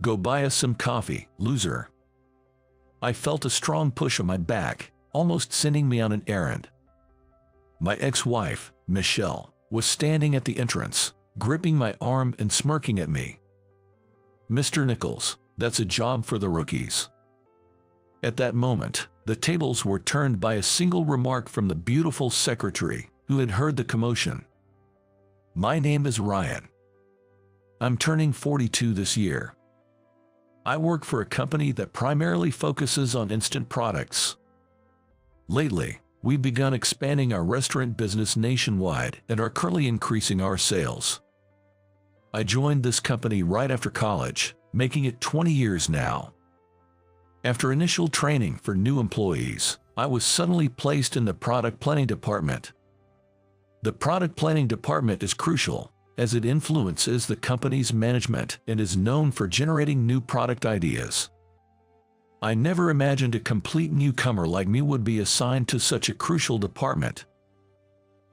Go buy us some coffee, loser." I felt a strong push on my back, almost sending me on an errand. My ex-wife, Michelle, was standing at the entrance, gripping my arm and smirking at me. "Mr. Nichols, that's a job for the rookies." At that moment, the tables were turned by a single remark from the beautiful secretary, who had heard the commotion. "My name is Ryan. I'm turning 42 this year. I work for a company that primarily focuses on instant products. Lately, we've begun expanding our restaurant business nationwide and are currently increasing our sales. I joined this company right after college, making it 20 years now. After initial training for new employees, I was suddenly placed in the product planning department. The product planning department is crucial, as it influences the company's management and is known for generating new product ideas. I never imagined a complete newcomer like me would be assigned to such a crucial department.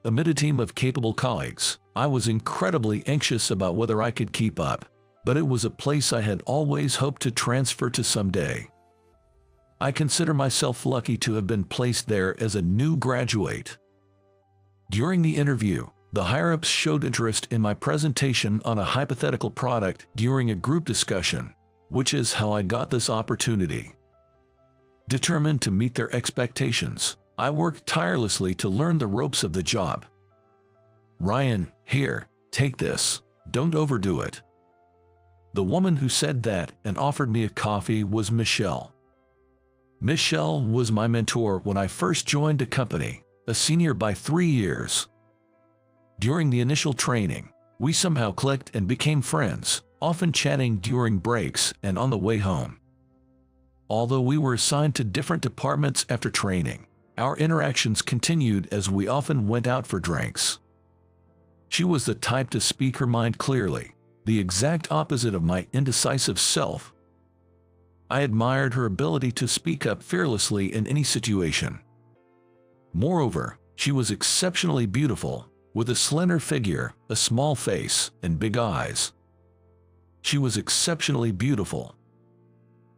Amid a team of capable colleagues, I was incredibly anxious about whether I could keep up, but it was a place I had always hoped to transfer to someday. I consider myself lucky to have been placed there as a new graduate. During the interview, the higher-ups showed interest in my presentation on a hypothetical product during a group discussion, which is how I got this opportunity. Determined to meet their expectations, I worked tirelessly to learn the ropes of the job. "Ryan, here, take this. Don't overdo it." The woman who said that and offered me a coffee was Michelle. Michelle was my mentor when I first joined the company, a senior by 3 years. During the initial training, we somehow clicked and became friends, often chatting during breaks and on the way home. Although we were assigned to different departments after training, our interactions continued as we often went out for drinks. She was the type to speak her mind clearly, the exact opposite of my indecisive self. I admired her ability to speak up fearlessly in any situation. Moreover, she was exceptionally beautiful, with a slender figure, a small face, and big eyes. She was exceptionally beautiful.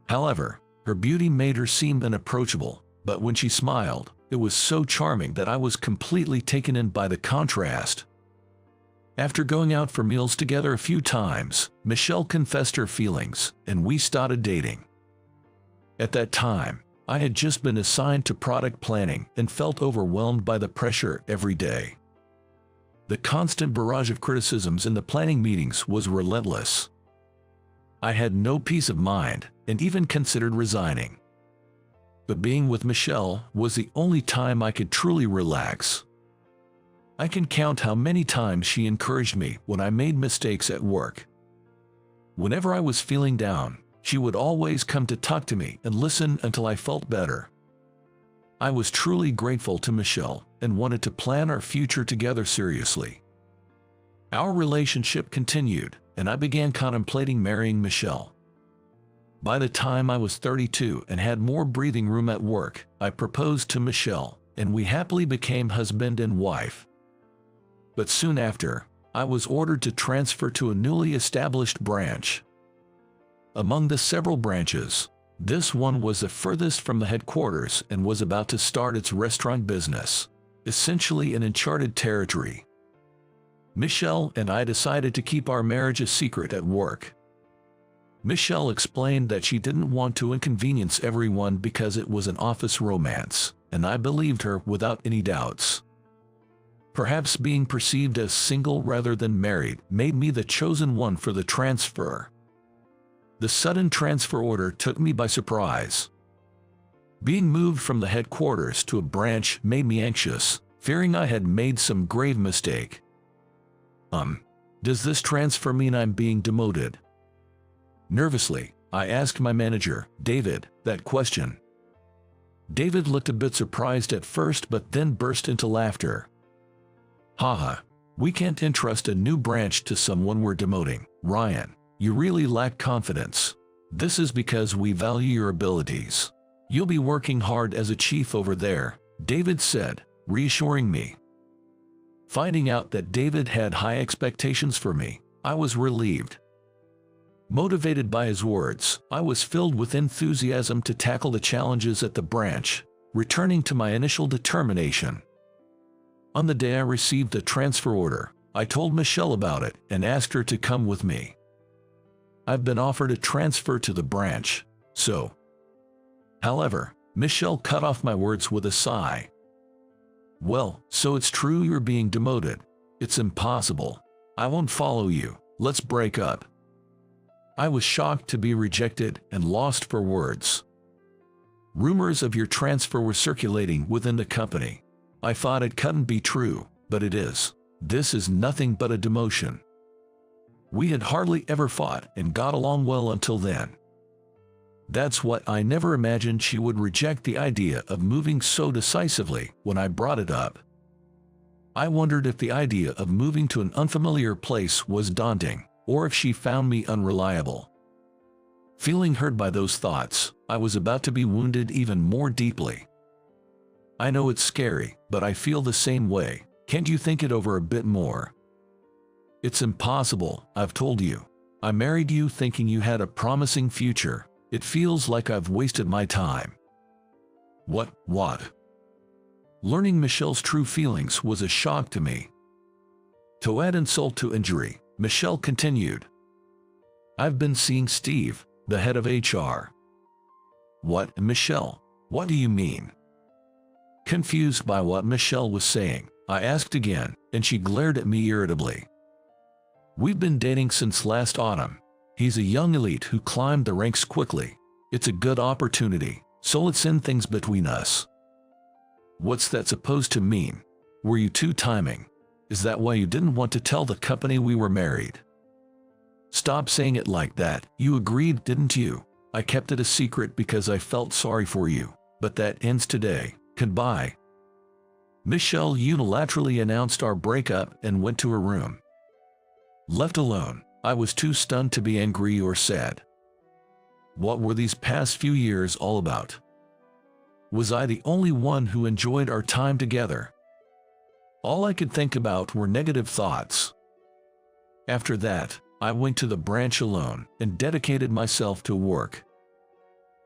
However, her beauty made her seem unapproachable, but when she smiled, it was so charming that I was completely taken in by the contrast. After going out for meals together a few times, Michelle confessed her feelings, and we started dating. At that time, I had just been assigned to product planning and felt overwhelmed by the pressure every day. The constant barrage of criticisms in the planning meetings was relentless. I had no peace of mind and even considered resigning. But being with Michelle was the only time I could truly relax. I can count how many times she encouraged me when I made mistakes at work. Whenever I was feeling down, she would always come to talk to me and listen until I felt better. I was truly grateful to Michelle and wanted to plan our future together seriously. Our relationship continued, and I began contemplating marrying Michelle. By the time I was 32 and had more breathing room at work, I proposed to Michelle, and we happily became husband and wife. But soon after, I was ordered to transfer to a newly established branch. Among the several branches, this one was the furthest from the headquarters and was about to start its restaurant business, essentially in uncharted territory. Michelle and I decided to keep our marriage a secret at work. Michelle explained that she didn't want to inconvenience everyone because it was an office romance, and I believed her without any doubts. Perhaps being perceived as single rather than married made me the chosen one for the transfer. The sudden transfer order took me by surprise. Being moved from the headquarters to a branch made me anxious, fearing I had made some grave mistake. Does this transfer mean I'm being demoted? Nervously, I asked my manager, David, that question. David looked a bit surprised at first but then burst into laughter. Haha, we can't entrust a new branch to someone we're demoting, Ryan. You really lack confidence. This is because we value your abilities. You'll be working hard as a chief over there, David said, reassuring me. Finding out that David had high expectations for me, I was relieved. Motivated by his words, I was filled with enthusiasm to tackle the challenges at the branch, returning to my initial determination. On the day I received the transfer order, I told Michelle about it and asked her to come with me. I've been offered a transfer to the branch, so. However, Michelle cut off my words with a sigh. Well, so it's true you're being demoted. It's impossible. I won't follow you. Let's break up. I was shocked to be rejected and lost for words. Rumors of your transfer were circulating within the company. I thought it couldn't be true, but it is. This is nothing but a demotion. We had hardly ever fought and got along well until then. That's what I never imagined she would reject the idea of moving so decisively when I brought it up. I wondered if the idea of moving to an unfamiliar place was daunting, or if she found me unreliable. Feeling hurt by those thoughts, I was about to be wounded even more deeply. I know it's scary, but I feel the same way. Can't you think it over a bit more? It's impossible, I've told you. I married you thinking you had a promising future. It feels like I've wasted my time. What? Learning Michelle's true feelings was a shock to me. To add insult to injury, Michelle continued. I've been seeing Steve, the head of HR. What, Michelle? What do you mean? Confused by what Michelle was saying, I asked again, and she glared at me irritably. We've been dating since last autumn. He's a young elite who climbed the ranks quickly. It's a good opportunity, so let's end things between us. What's that supposed to mean? Were you two-timing? Is that why you didn't want to tell the company we were married? Stop saying it like that. You agreed, didn't you? I kept it a secret because I felt sorry for you, but that ends today. Goodbye. Michelle unilaterally announced our breakup and went to her room. Left alone, I was too stunned to be angry or sad. What were these past few years all about? Was I the only one who enjoyed our time together? All I could think about were negative thoughts. After that, I went to the branch alone and dedicated myself to work.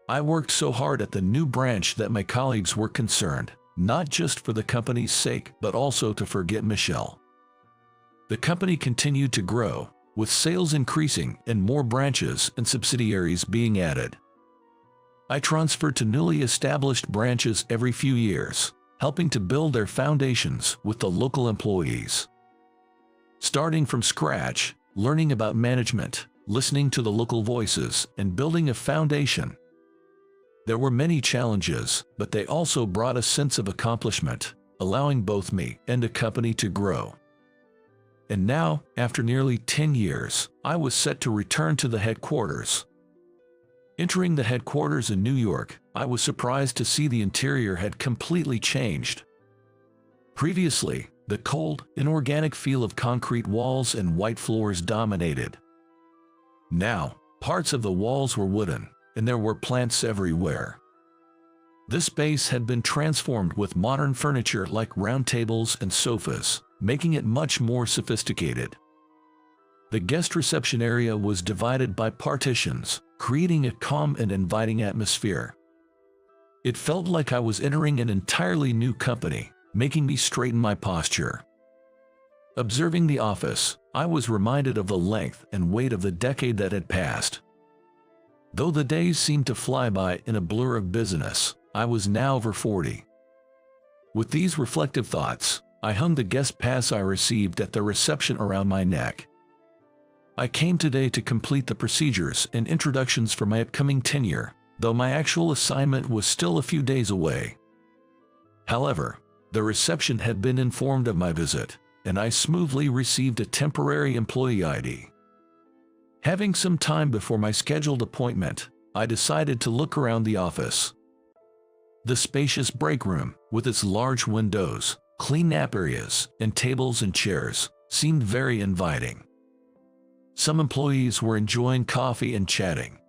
I worked so hard at the new branch that my colleagues were concerned, not just for the company's sake, but also to forget Michelle. The company continued to grow, with sales increasing and more branches and subsidiaries being added. I transferred to newly established branches every few years, helping to build their foundations with the local employees. Starting from scratch, learning about management, listening to the local voices, and building a foundation. There were many challenges, but they also brought a sense of accomplishment, allowing both me and the company to grow. And now, after nearly 10 years, I was set to return to the headquarters. Entering the headquarters in New York, I was surprised to see the interior had completely changed. Previously, the cold, inorganic feel of concrete walls and white floors dominated. Now, parts of the walls were wooden, and there were plants everywhere. This space had been transformed with modern furniture like round tables and sofas, making it much more sophisticated. The guest reception area was divided by partitions, creating a calm and inviting atmosphere. It felt like I was entering an entirely new company, making me straighten my posture. Observing the office, I was reminded of the length and weight of the decade that had passed. Though the days seemed to fly by in a blur of business, I was now over 40. With these reflective thoughts, I hung the guest pass I received at the reception around my neck. I came today to complete the procedures and introductions for my upcoming tenure, though my actual assignment was still a few days away. However, the reception had been informed of my visit, and I smoothly received a temporary employee ID. Having some time before my scheduled appointment, I decided to look around the office. The spacious break room, with its large windows, clean nap areas, and tables and chairs, seemed very inviting. Some employees were enjoying coffee and chatting.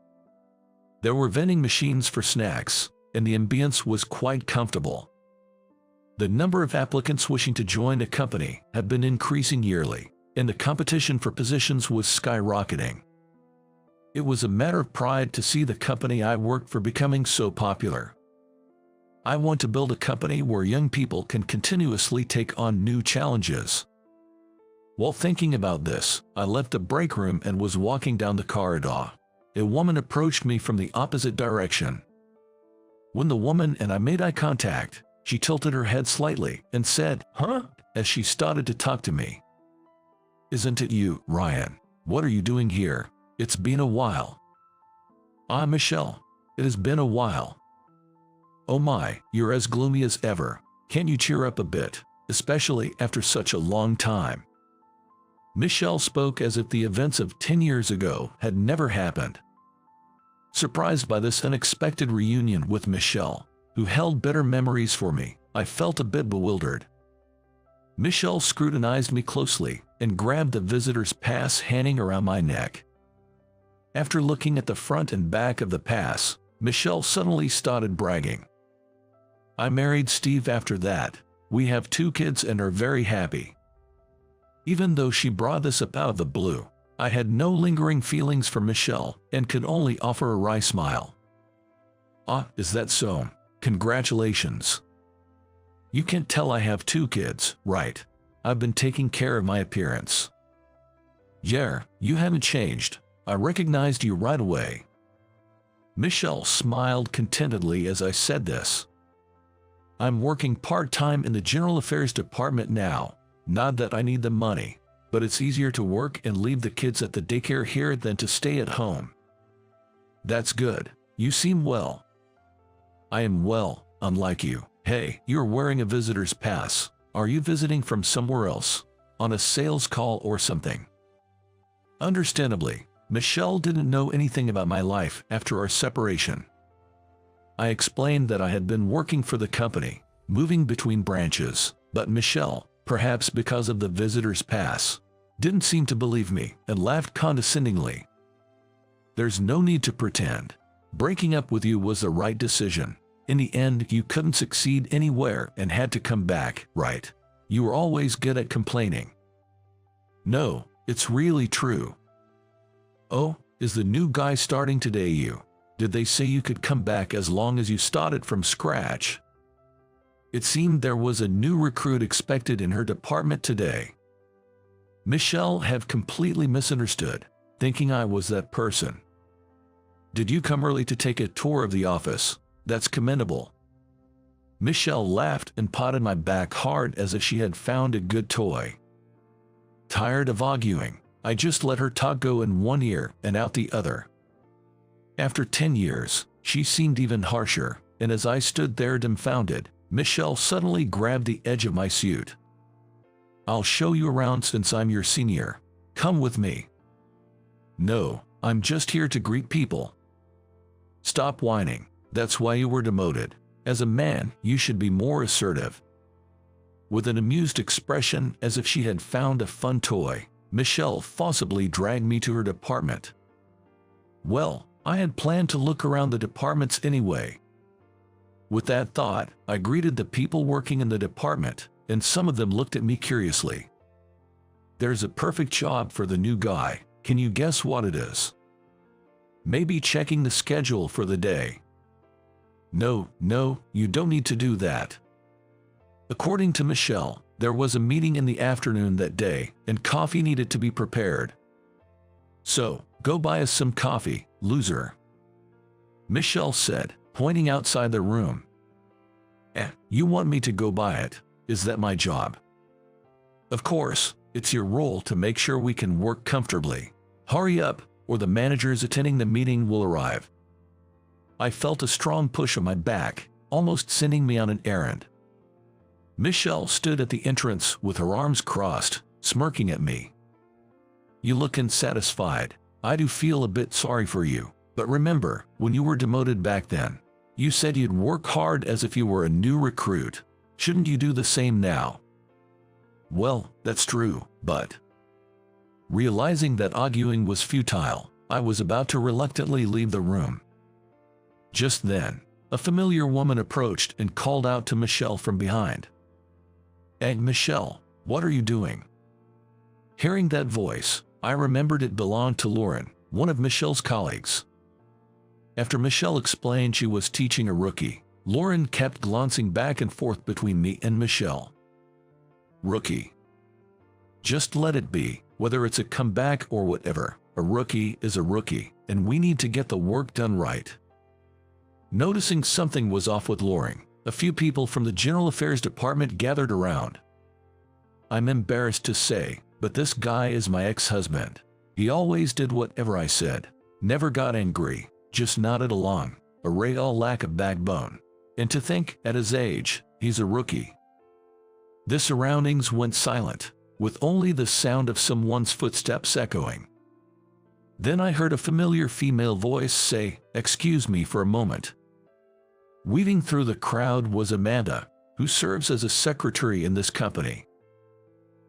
There were vending machines for snacks, and the ambience was quite comfortable. The number of applicants wishing to join the company had been increasing yearly, and the competition for positions was skyrocketing. It was a matter of pride to see the company I worked for becoming so popular. I want to build a company where young people can continuously take on new challenges. While thinking about this, I left the break room and was walking down the corridor. A woman approached me from the opposite direction. When the woman and I made eye contact, she tilted her head slightly and said, "Huh?" as she started to talk to me. "Isn't it you, Ryan? What are you doing here? It's been a while." "Ah, Michelle. It has been a while." "Oh my, you're as gloomy as ever. Can't you cheer up a bit, especially after such a long time?" Michelle spoke as if the events of 10 years ago had never happened. Surprised by this unexpected reunion with Michelle, who held bitter memories for me, I felt a bit bewildered. Michelle scrutinized me closely and grabbed the visitor's pass hanging around my neck. After looking at the front and back of the pass, Michelle suddenly started bragging. "I married Steve after that. We have 2 kids and are very happy." Even though she brought this up out of the blue, I had no lingering feelings for Michelle and could only offer a wry smile. "Ah, is that so? Congratulations. You can't tell I have 2 kids, right? I've been taking care of my appearance." "Yeah, you haven't changed. I recognized you right away." Michelle smiled contentedly as I said this. "I'm working part-time in the General Affairs Department now. Not that I need the money, but it's easier to work and leave the kids at the daycare here than to stay at home." "That's good. You seem well." "I am well, unlike you. Hey, you're wearing a visitor's pass. Are you visiting from somewhere else? On a sales call or something?" Understandably, Michelle didn't know anything about my life after our separation. I explained that I had been working for the company, moving between branches, but Michelle, perhaps because of the visitor's pass, didn't seem to believe me and laughed condescendingly. "There's no need to pretend. Breaking up with you was the right decision. In the end, you couldn't succeed anywhere and had to come back, right? You were always good at complaining." "No, it's really true." "Oh, is the new guy starting today? Did they say you could come back as long as you started from scratch?" It seemed there was a new recruit expected in her department today. Michelle had completely misunderstood, thinking I was that person. "Did you come early to take a tour of the office? That's commendable." Michelle laughed and patted my back hard as if she had found a good toy. Tired of arguing, I just let her talk go in one ear and out the other. After 10 years, she seemed even harsher, and as I stood there dumbfounded, Michelle suddenly grabbed the edge of my suit. "I'll show you around since I'm your senior. Come with me." "No, I'm just here to greet people." "Stop whining. That's why you were demoted. As a man, you should be more assertive." With an amused expression as if she had found a fun toy, Michelle forcibly dragged me to her department. Well, I had planned to look around the departments anyway. With that thought, I greeted the people working in the department, and some of them looked at me curiously. "There's a perfect job for the new guy. Can you guess what it is?" "Maybe checking the schedule for the day." No, you don't need to do that." According to Michelle, there was a meeting in the afternoon that day, and coffee needed to be prepared. "So, go buy us some coffee, loser," Michelle said, pointing outside the room. You want me to go buy it? Is that my job?" "Of course, it's your role to make sure we can work comfortably. Hurry up, or the managers attending the meeting will arrive." I felt a strong push on my back, almost sending me on an errand. Michelle stood at the entrance with her arms crossed, smirking at me. "You look unsatisfied. I do feel a bit sorry for you, but remember, when you were demoted back then, you said you'd work hard as if you were a new recruit. Shouldn't you do the same now?" "Well, that's true, but..." Realizing that arguing was futile, I was about to reluctantly leave the room. Just then, a familiar woman approached and called out to Michelle from behind. "Hey, Michelle, what are you doing?" Hearing that voice, I remembered it belonged to Lauren, one of Michelle's colleagues. After Michelle explained she was teaching a rookie, Lauren kept glancing back and forth between me and Michelle. Rookie. Just let it be, whether it's a comeback or whatever. A rookie is a rookie, and we need to get the work done right. Noticing something was off with Lauren, a few people from the General Affairs Department gathered around. I'm embarrassed to say, but this guy is my ex-husband. He always did whatever I said, never got angry, just nodded along, a real lack of backbone. And to think, at his age, he's a rookie. The surroundings went silent, with only the sound of someone's footsteps echoing. Then I heard a familiar female voice say, "Excuse me for a moment." Weaving through the crowd was Amanda, who serves as a secretary in this company.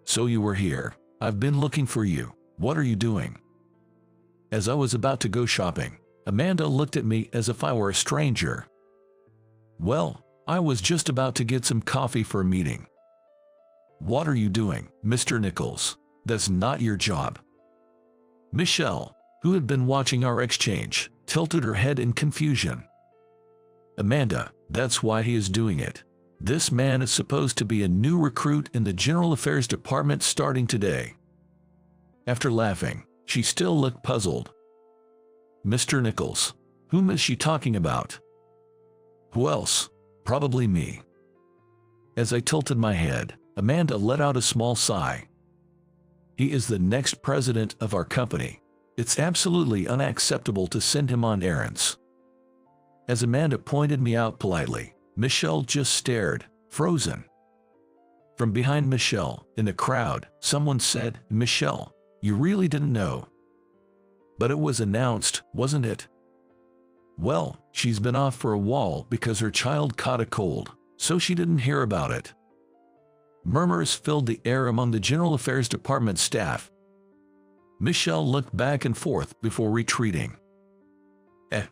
"So you were here. I've been looking for you. What are you doing?" As I was about to go shopping, Amanda looked at me as if I were a stranger. "Well, I was just about to get some coffee for a meeting." "What are you doing, Mr. Nichols? That's not your job." Michelle, who had been watching our exchange, tilted her head in confusion. "Amanda, that's why he is doing it. This man is supposed to be a new recruit in the General Affairs Department starting today." After laughing, she still looked puzzled. "Mr. Nichols, whom is she talking about?" "Who else? Probably me." As I tilted my head, Amanda let out a small sigh. "He is the next president of our company. It's absolutely unacceptable to send him on errands." As Amanda pointed me out politely, Michelle just stared, frozen. From behind Michelle, in the crowd, someone said, "Michelle, you really didn't know?" "But it was announced, wasn't it?" "Well, she's been off for a while because her child caught a cold, so she didn't hear about it." Murmurs filled the air among the General Affairs Department staff. Michelle looked back and forth before retreating.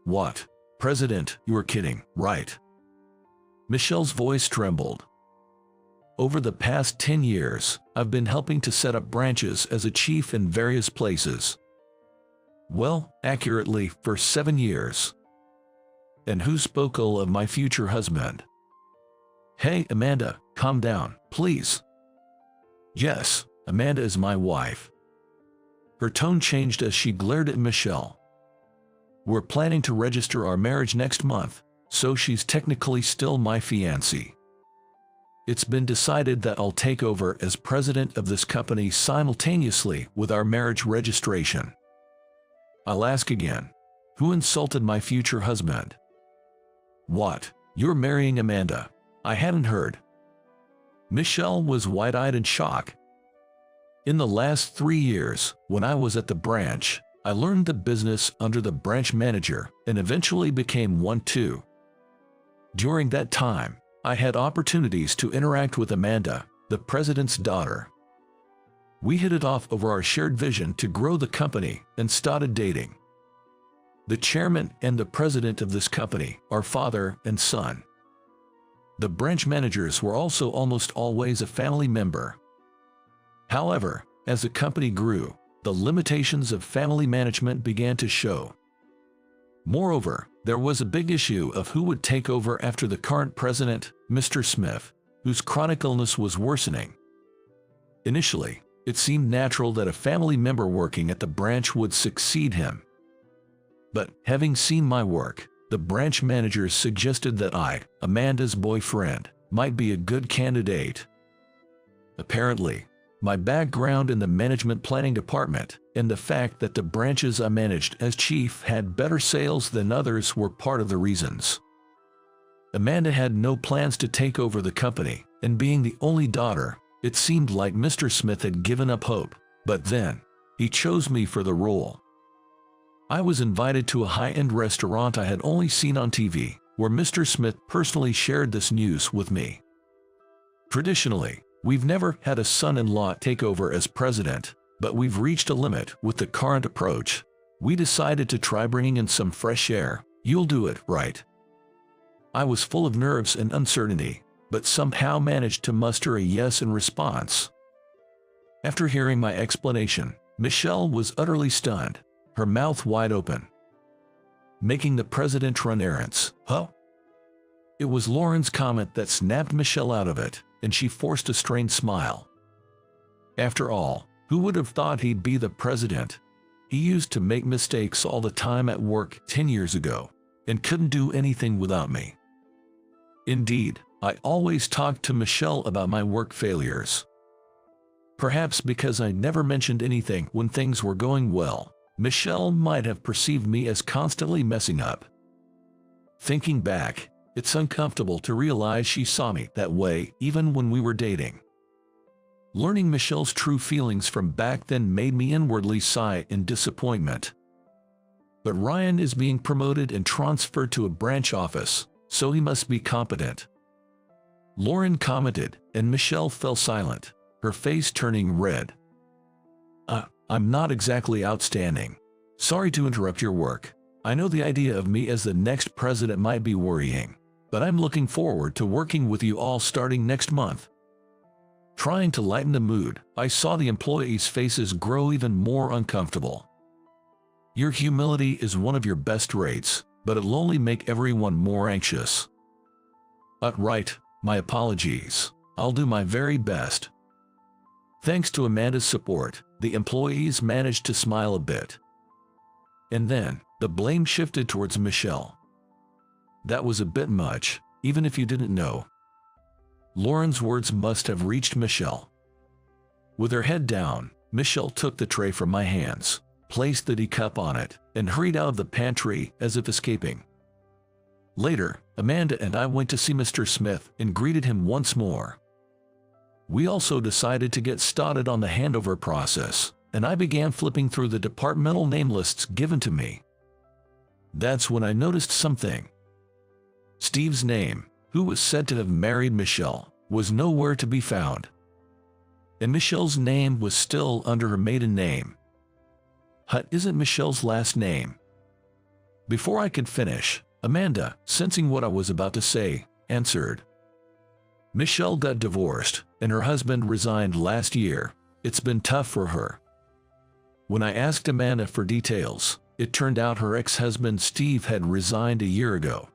What? President, you are kidding, right?" Michelle's voice trembled. "Over the past 10 years, I've been helping to set up branches as a chief in various places. Well, accurately, for 7 years. And who spoke ill of my future husband?" "Hey, Amanda, calm down, please." "Yes, Amanda is my wife." Her tone changed as she glared at Michelle. "We're planning to register our marriage next month, so she's technically still my fiancée. It's been decided that I'll take over as president of this company simultaneously with our marriage registration. I'll ask again, who insulted my future husband?" "What? You're marrying Amanda? I hadn't heard." Michelle was wide-eyed in shock. "In the last 3 years, when I was at the branch, I learned the business under the branch manager and eventually became one too. During that time, I had opportunities to interact with Amanda, the president's daughter. We hit it off over our shared vision to grow the company and started dating. The chairman and the president of this company are father and son. The branch managers were also almost always a family member. However, as the company grew, the limitations of family management began to show. Moreover, there was a big issue of who would take over after the current president, Mr. Smith, whose chronic illness was worsening. Initially, it seemed natural that a family member working at the branch would succeed him. But, having seen my work, the branch managers suggested that I, Amanda's boyfriend, might be a good candidate. Apparently, my background in the management planning department and the fact that the branches I managed as chief had better sales than others were part of the reasons. Amanda had no plans to take over the company, and being the only daughter, it seemed like Mr. Smith had given up hope, but then, he chose me for the role. I was invited to a high-end restaurant I had only seen on TV, where Mr. Smith personally shared this news with me. Traditionally, we've never had a son-in-law take over as president, but we've reached a limit with the current approach. We decided to try bringing in some fresh air. You'll do it, right? I was full of nerves and uncertainty, but somehow managed to muster a yes in response. After hearing my explanation, Michelle was utterly stunned. her mouth wide open. Making the president run errands, huh? It was Lauren's comment that snapped Michelle out of it, and she forced a strained smile. After all, who would have thought he'd be the president? He used to make mistakes all the time at work 10 years ago, and couldn't do anything without me. Indeed, I always talked to Michelle about my work failures. Perhaps because I never mentioned anything when things were going well, Michelle might have perceived me as constantly messing up. Thinking back, it's uncomfortable to realize she saw me that way even when we were dating. Learning Michelle's true feelings from back then made me inwardly sigh in disappointment. But Ryan is being promoted and transferred to a branch office, so he must be competent. Lauren commented, and Michelle fell silent, her face turning red. I'm not exactly outstanding. Sorry to interrupt your work. I know the idea of me as the next president might be worrying, but I'm looking forward to working with you all starting next month. Trying to lighten the mood, I saw the employees' faces grow even more uncomfortable. Your humility is one of your best traits, but it'll only make everyone more anxious. Right, my apologies. I'll do my very best. Thanks to Amanda's support, the employees managed to smile a bit. And then, the blame shifted towards Michelle. That was a bit much, even if you didn't know. Lauren's words must have reached Michelle. With her head down, Michelle took the tray from my hands, placed the teacup on it, and hurried out of the pantry as if escaping. Later, Amanda and I went to see Mr. Smith and greeted him once more. We also decided to get started on the handover process, and I began flipping through the departmental name lists given to me. That's when I noticed something. Steve's name, who was said to have married Michelle, was nowhere to be found. And Michelle's name was still under her maiden name. Hutt isn't Michelle's last name. Before I could finish, Amanda, sensing what I was about to say, answered. Michelle got divorced, and her husband resigned last year. It's been tough for her. When I asked Amanda for details, it turned out her ex-husband Steve had resigned a year ago.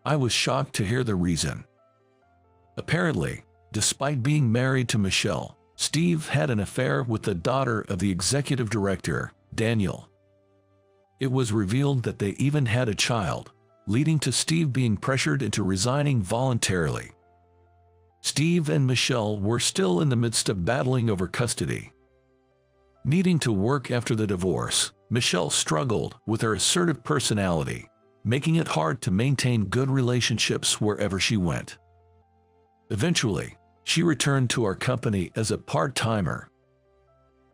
I was shocked to hear the reason. Apparently, despite being married to Michelle, Steve had an affair with the daughter of the executive director, Daniel. It was revealed that they even had a child, leading to Steve being pressured into resigning voluntarily. Steve and Michelle were still in the midst of battling over custody. Needing to work after the divorce, Michelle struggled with her assertive personality, making it hard to maintain good relationships wherever she went. Eventually, she returned to our company as a part-timer.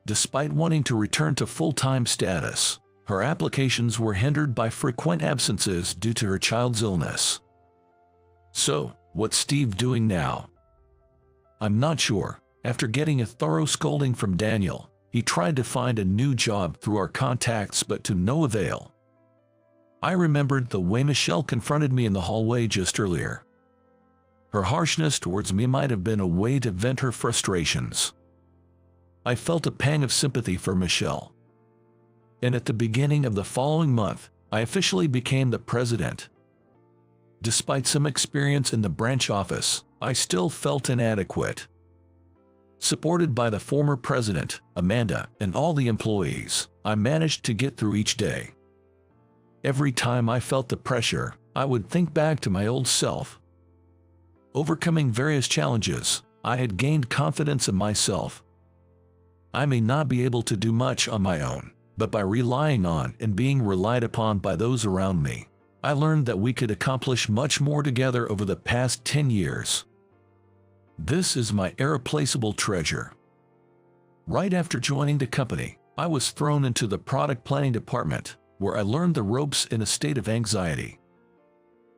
Despite wanting to return to full-time status, her applications were hindered by frequent absences due to her child's illness. So, what's Steve doing now? I'm not sure. After getting a thorough scolding from Daniel, he tried to find a new job through our contacts but to no avail. I remembered the way Michelle confronted me in the hallway just earlier. Her harshness towards me might have been a way to vent her frustrations. I felt a pang of sympathy for Michelle. And at the beginning of the following month, I officially became the president. Despite some experience in the branch office, I still felt inadequate. Supported by the former president, Amanda, and all the employees, I managed to get through each day. Every time I felt the pressure, I would think back to my old self. Overcoming various challenges, I had gained confidence in myself. I may not be able to do much on my own, but by relying on and being relied upon by those around me, I learned that we could accomplish much more together over the past 10 years. This is my irreplaceable treasure. Right after joining the company, I was thrown into the product planning department, where I learned the ropes in a state of anxiety.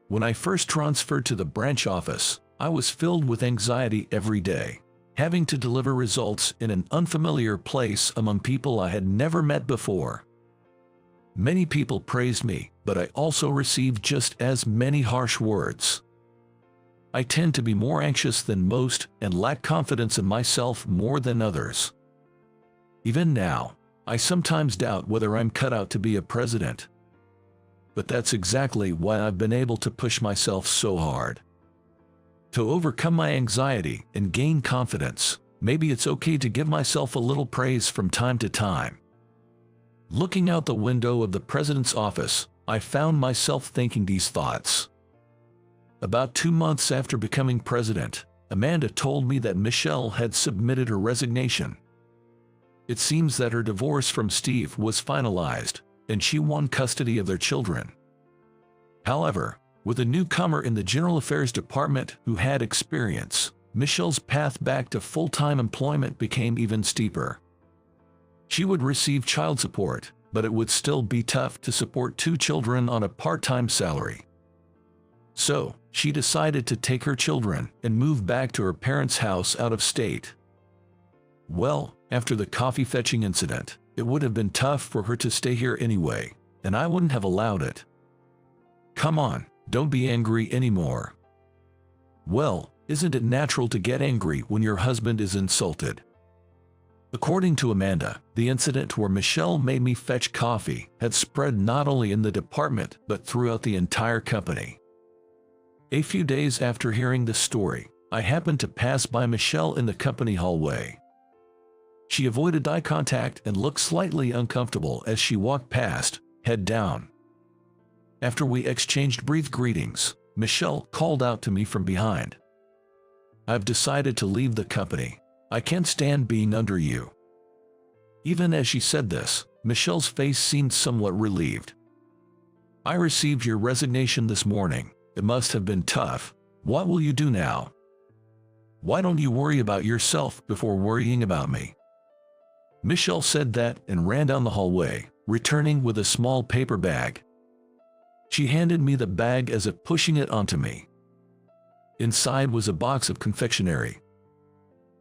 When I first transferred to the branch office, I was filled with anxiety every day, having to deliver results in an unfamiliar place among people I had never met before. Many people praised me, but I also received just as many harsh words. I tend to be more anxious than most and lack confidence in myself more than others. Even now, I sometimes doubt whether I'm cut out to be a president. But that's exactly why I've been able to push myself so hard. To overcome my anxiety and gain confidence, maybe it's okay to give myself a little praise from time to time. Looking out the window of the president's office, I found myself thinking these thoughts. About 2 months after becoming president, Amanda told me that Michelle had submitted her resignation. It seems that her divorce from Steve was finalized, and she won custody of their children. However, with a newcomer in the General Affairs Department who had experience, Michelle's path back to full-time employment became even steeper. She would receive child support, but it would still be tough to support 2 children on a part-time salary. So, she decided to take her children and move back to her parents' house out of state. Well, after the coffee fetching incident, it would have been tough for her to stay here anyway, and I wouldn't have allowed it. Come on, don't be angry anymore. Well, isn't it natural to get angry when your husband is insulted? According to Amanda, the incident where Michelle made me fetch coffee had spread not only in the department but throughout the entire company. A few days after hearing this story, I happened to pass by Michelle in the company hallway. She avoided eye contact and looked slightly uncomfortable as she walked past, head down. After we exchanged brief greetings, Michelle called out to me from behind. "I've decided to leave the company. I can't stand being under you." Even as she said this, Michelle's face seemed somewhat relieved. "I received your resignation this morning. It must have been tough. What will you do now? Why don't you worry about yourself before worrying about me?" Michelle said that and ran down the hallway, returning with a small paper bag. She handed me the bag as if pushing it onto me. Inside was a box of confectionery.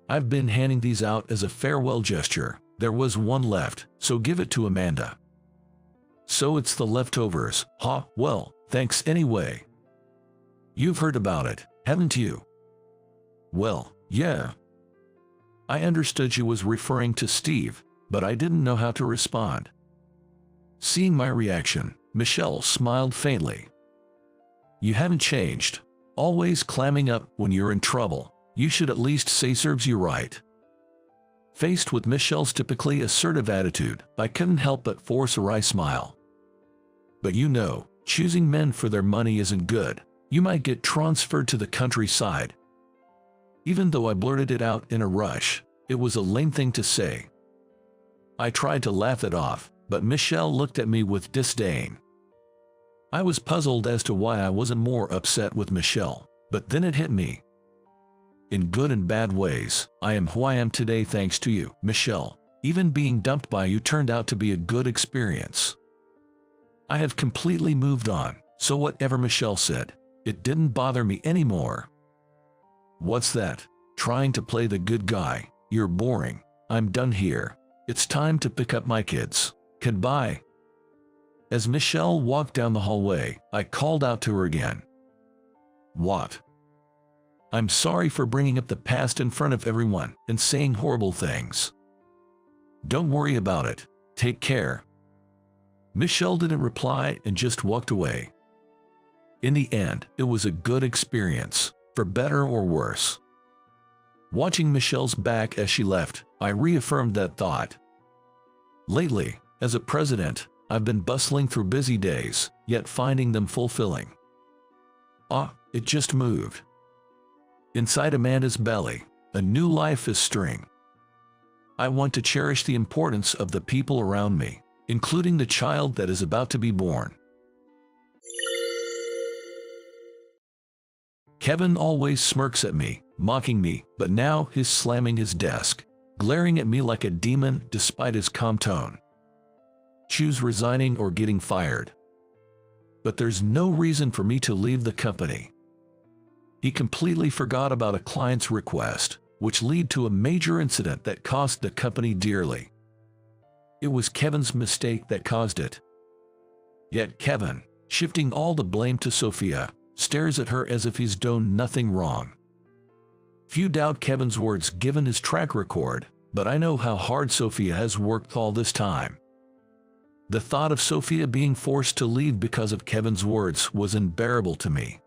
"I've been handing these out as a farewell gesture. There was one left, so give it to Amanda." "So it's the leftovers, huh? Well, thanks anyway. You've heard about it, haven't you?" "Well, yeah." I understood she was referring to Steve, but I didn't know how to respond. Seeing my reaction, Michelle smiled faintly. "You haven't changed. Always clamming up when you're in trouble. You should at least say serves you right." Faced with Michelle's typically assertive attitude, I couldn't help but force a wry smile. "But you know, choosing men for their money isn't good. You might get transferred to the countryside." Even though I blurted it out in a rush, it was a lame thing to say. I tried to laugh it off, but Michelle looked at me with disdain. I was puzzled as to why I wasn't more upset with Michelle, but then it hit me. In good and bad ways, I am who I am today thanks to you, Michelle. Even being dumped by you turned out to be a good experience. I have completely moved on, so whatever Michelle said, it didn't bother me anymore. "What's that? Trying to play the good guy? You're boring. I'm done here. It's time to pick up my kids. Goodbye." As Michelle walked down the hallway, I called out to her again. "What?" "I'm sorry for bringing up the past in front of everyone and saying horrible things." "Don't worry about it. Take care." Michelle didn't reply and just walked away. In the end, it was a good experience, for better or worse. Watching Michelle's back as she left, I reaffirmed that thought. Lately, as a president, I've been bustling through busy days, yet finding them fulfilling. It just moved. Inside Amanda's belly, a new life is stirring. I want to cherish the importance of the people around me, including the child that is about to be born. Kevin always smirks at me, mocking me, but now he's slamming his desk, glaring at me like a demon despite his calm tone. Choose resigning or getting fired. But there's no reason for me to leave the company. He completely forgot about a client's request, which led to a major incident that cost the company dearly. It was Kevin's mistake that caused it. Yet Kevin, shifting all the blame to Sophia, stares at her as if he's done nothing wrong. Few doubt Kevin's words given his track record, but I know how hard Sophia has worked all this time. The thought of Sophia being forced to leave because of Kevin's words was unbearable to me.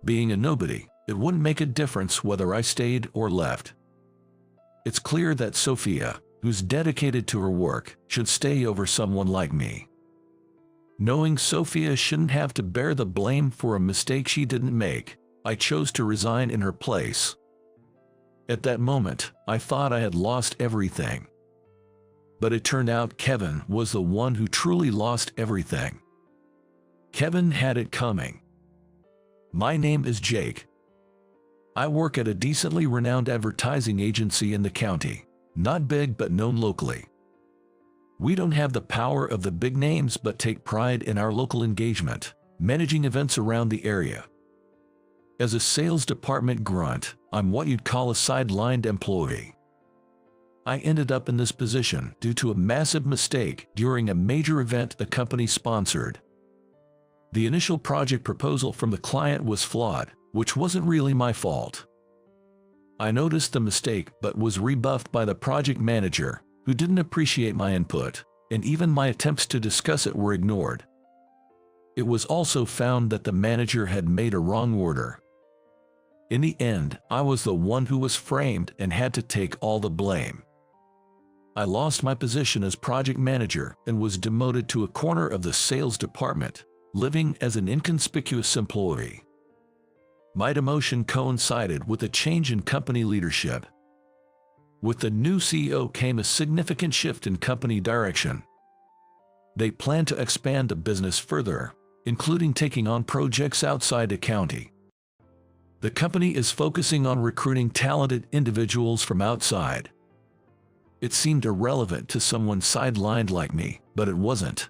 Being a nobody, it wouldn't make a difference whether I stayed or left. It's clear that Sophia, who's dedicated to her work, should stay over someone like me. Knowing Sophia shouldn't have to bear the blame for a mistake she didn't make, I chose to resign in her place. At that moment, I thought I had lost everything. But it turned out Kevin was the one who truly lost everything. Kevin had it coming. My name is Jake. I work at a decently renowned advertising agency in the county, not big but known locally. We don't have the power of the big names but take pride in our local engagement, managing events around the area. As a sales department grunt, I'm what you'd call a sidelined employee. I ended up in this position due to a massive mistake during a major event the company sponsored. The initial project proposal from the client was flawed, which wasn't really my fault. I noticed the mistake but was rebuffed by the project manager, who didn't appreciate my input, and even my attempts to discuss it were ignored. It was also found that the manager had made a wrong order. In the end, I was the one who was framed and had to take all the blame. I lost my position as project manager and was demoted to a corner of the sales department, living as an inconspicuous employee. My demotion coincided with a change in company leadership. With the new CEO came a significant shift in company direction. They plan to expand the business further, including taking on projects outside the county. The company is focusing on recruiting talented individuals from outside. It seemed irrelevant to someone sidelined like me, but it wasn't.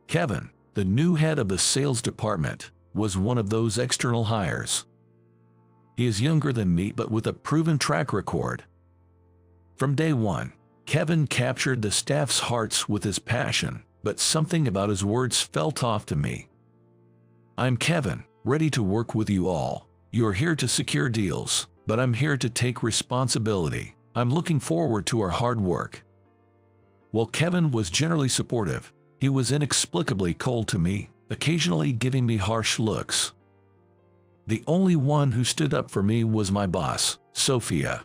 Kevin, the new head of the sales department, was one of those external hires. He is younger than me but with a proven track record. From day one, Kevin captured the staff's hearts with his passion, but something about his words felt off to me. I'm Kevin, ready to work with you all. You're here to secure deals, but I'm here to take responsibility. I'm looking forward to our hard work. While Kevin was generally supportive, he was inexplicably cold to me, occasionally giving me harsh looks. The only one who stood up for me was my boss, Sophia.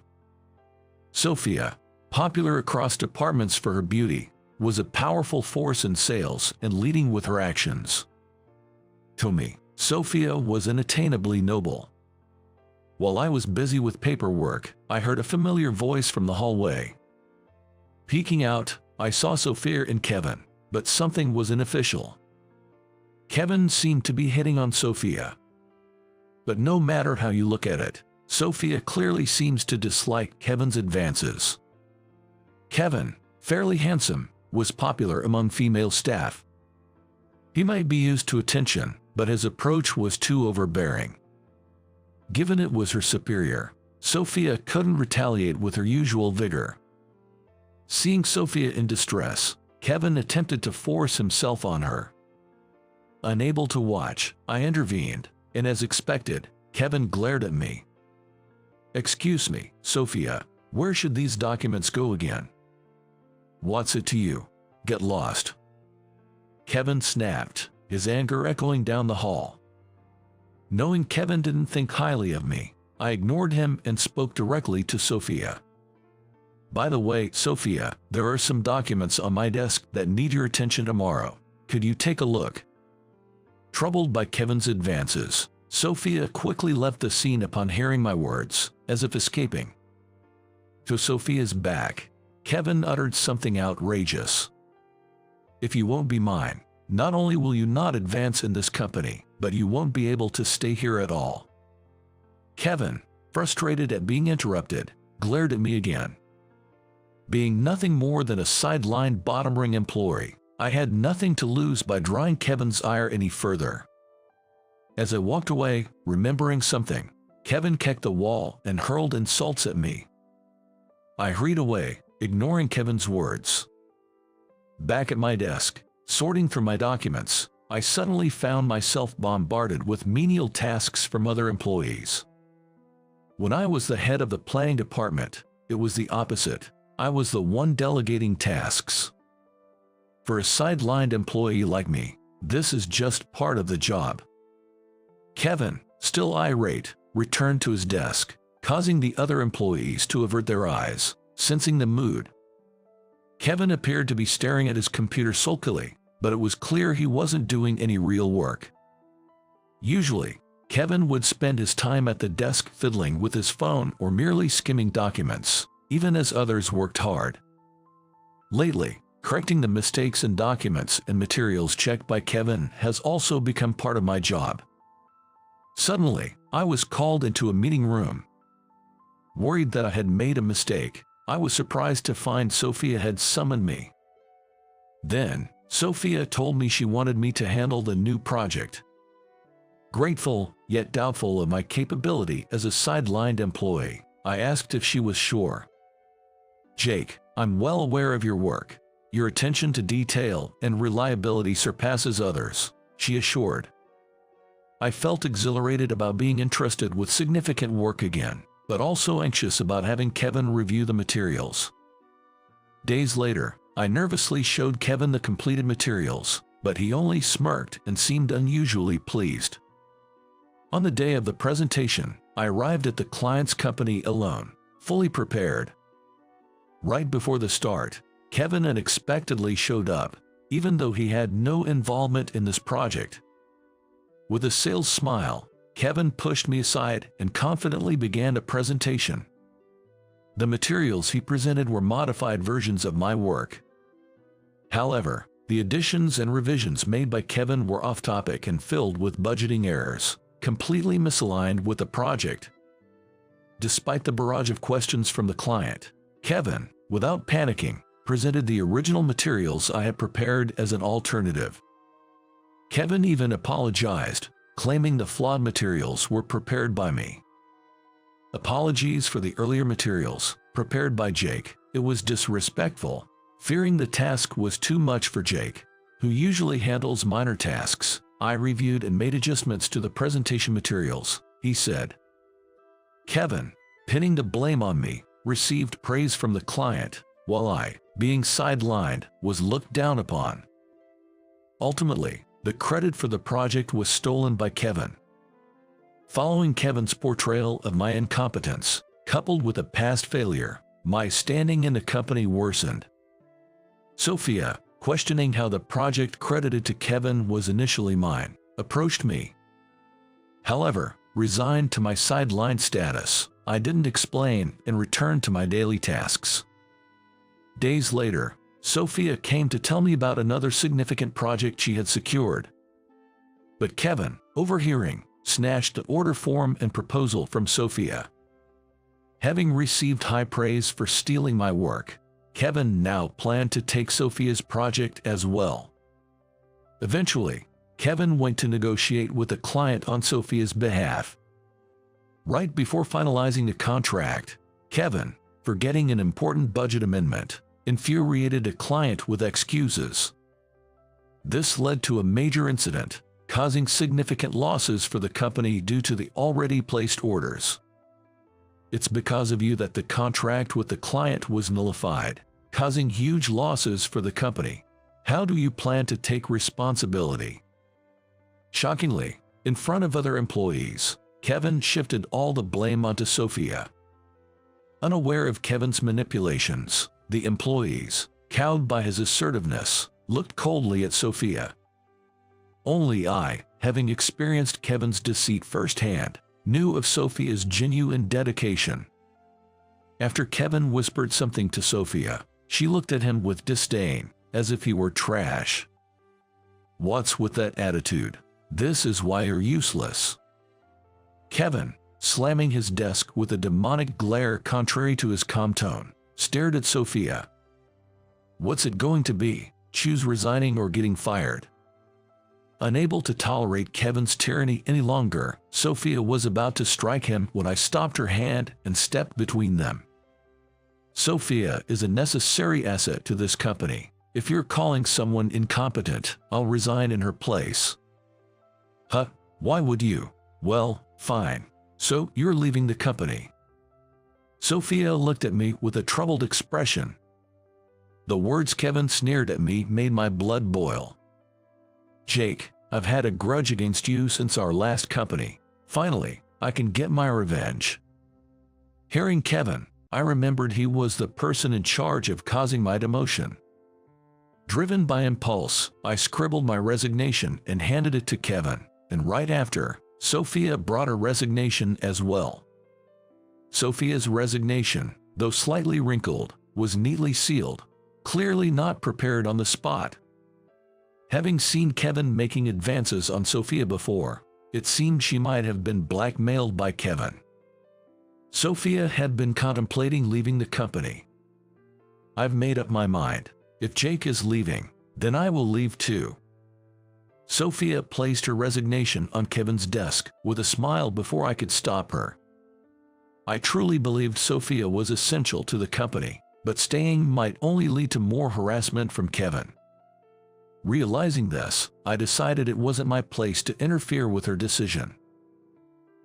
Sophia, popular across departments for her beauty, was a powerful force in sales and leading with her actions. To me, Sophia was unattainably noble. While I was busy with paperwork, I heard a familiar voice from the hallway. Peeking out, I saw Sophia and Kevin, but something was unofficial. Kevin seemed to be hitting on Sophia. But no matter how you look at it, Sophia clearly seems to dislike Kevin's advances. Kevin, fairly handsome, was popular among female staff. He might be used to attention, but his approach was too overbearing. Given it was her superior, Sophia couldn't retaliate with her usual vigor. Seeing Sophia in distress, Kevin attempted to force himself on her. Unable to watch, I intervened, and as expected, Kevin glared at me. "Excuse me, Sophia, where should these documents go again?" "What's it to you? Get lost." Kevin snapped, his anger echoing down the hall. Knowing Kevin didn't think highly of me, I ignored him and spoke directly to Sophia. "By the way, Sophia, there are some documents on my desk that need your attention tomorrow. Could you take a look?" Troubled by Kevin's advances, Sophia quickly left the scene upon hearing my words, as if escaping. To Sophia's back, Kevin uttered something outrageous. "If you won't be mine, not only will you not advance in this company, but you won't be able to stay here at all." Kevin, frustrated at being interrupted, glared at me again. Being nothing more than a sidelined bottom-ring employee, I had nothing to lose by drawing Kevin's ire any further. As I walked away, remembering something, Kevin kicked the wall and hurled insults at me. I hurried away, ignoring Kevin's words. Back at my desk, sorting through my documents, I suddenly found myself bombarded with menial tasks from other employees. When I was the head of the planning department, it was the opposite. I was the one delegating tasks. For a sidelined employee like me, this is just part of the job. Kevin, still irate, returned to his desk, causing the other employees to avert their eyes, sensing the mood. Kevin appeared to be staring at his computer sulkily, but it was clear he wasn't doing any real work. Usually, Kevin would spend his time at the desk fiddling with his phone or merely skimming documents, even as others worked hard. Lately, correcting the mistakes in documents and materials checked by Kevin has also become part of my job. Suddenly, I was called into a meeting room. Worried that I had made a mistake, I was surprised to find Sophia had summoned me. Then, Sophia told me she wanted me to handle the new project. Grateful, yet doubtful of my capability as a sidelined employee, I asked if she was sure. "Jake, I'm well aware of your work. Your attention to detail and reliability surpasses others," she assured. I felt exhilarated about being entrusted with significant work again, but also anxious about having Kevin review the materials. Days later, I nervously showed Kevin the completed materials, but he only smirked and seemed unusually pleased. On the day of the presentation, I arrived at the client's company alone, fully prepared. Right before the start, Kevin unexpectedly showed up, even though he had no involvement in this project. With a sales smile, Kevin pushed me aside and confidently began a presentation. The materials he presented were modified versions of my work. However, the additions and revisions made by Kevin were off-topic and filled with budgeting errors, completely misaligned with the project. Despite the barrage of questions from the client, Kevin, without panicking, presented the original materials I had prepared as an alternative. Kevin even apologized, claiming the flawed materials were prepared by me. Apologies for the earlier materials, prepared by Jake. It was disrespectful. Fearing the task was too much for Jake, who usually handles minor tasks, I reviewed and made adjustments to the presentation materials, he said. Kevin, pinning the blame on me, received praise from the client, while I, being sidelined, was looked down upon. Ultimately, the credit for the project was stolen by Kevin. Following Kevin's portrayal of my incompetence, coupled with a past failure, my standing in the company worsened. Sophia, questioning how the project credited to Kevin was initially mine, approached me. However, resigned to my sidelined status, I didn't explain and returned to my daily tasks. Days later, Sophia came to tell me about another significant project she had secured. But Kevin, overhearing, snatched the order form and proposal from Sophia. Having received high praise for stealing my work, Kevin now planned to take Sophia's project as well. Eventually, Kevin went to negotiate with the client on Sophia's behalf. Right before finalizing the contract, Kevin, forgetting an important budget amendment, infuriated the client with excuses. This led to a major incident, causing significant losses for the company due to the already placed orders. "It's because of you that the contract with the client was nullified, causing huge losses for the company. How do you plan to take responsibility?" Shockingly, in front of other employees, Kevin shifted all the blame onto Sophia. Unaware of Kevin's manipulations, the employees, cowed by his assertiveness, looked coldly at Sophia. Only I, having experienced Kevin's deceit firsthand, knew of Sophia's genuine dedication. After Kevin whispered something to Sophia, she looked at him with disdain, as if he were trash. "What's with that attitude? This is why you're useless." Kevin, slamming his desk with a demonic glare contrary to his calm tone, stared at Sophia. "What's it going to be? Choose resigning or getting fired." Unable to tolerate Kevin's tyranny any longer, Sophia was about to strike him when I stopped her hand and stepped between them. "Sophia is a necessary asset to this company. If you're calling someone incompetent, I'll resign in her place." "Huh? Why would you?" "Well, fine. So you're leaving the company." Sophia looked at me with a troubled expression. The words Kevin sneered at me made my blood boil. "Jake, I've had a grudge against you since our last company. Finally, I can get my revenge." Hearing Kevin, I remembered he was the person in charge of causing my demotion. Driven by impulse, I scribbled my resignation and handed it to Kevin, and right after, Sophia brought her resignation as well. Sophia's resignation, though slightly wrinkled, was neatly sealed, clearly not prepared on the spot. Having seen Kevin making advances on Sophia before, it seemed she might have been blackmailed by Kevin. Sophia had been contemplating leaving the company. "I've made up my mind. If Jake is leaving, then I will leave too." Sophia placed her resignation on Kevin's desk with a smile before I could stop her. I truly believed Sophia was essential to the company, but staying might only lead to more harassment from Kevin. Realizing this, I decided it wasn't my place to interfere with her decision.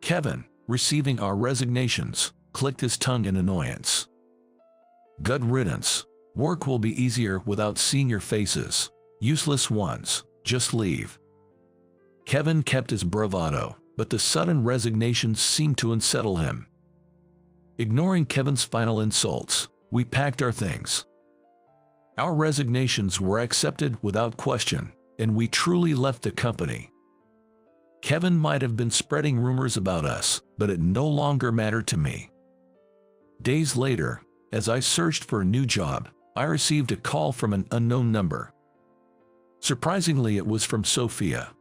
Kevin, receiving our resignations, clicked his tongue in annoyance. "Good riddance. Work will be easier without seeing your faces. Useless ones, just leave." Kevin kept his bravado, but the sudden resignations seemed to unsettle him. Ignoring Kevin's final insults, we packed our things. Our resignations were accepted without question, and we truly left the company. Kevin might have been spreading rumors about us, but it no longer mattered to me. Days later, as I searched for a new job, I received a call from an unknown number. Surprisingly, it was from Sophia.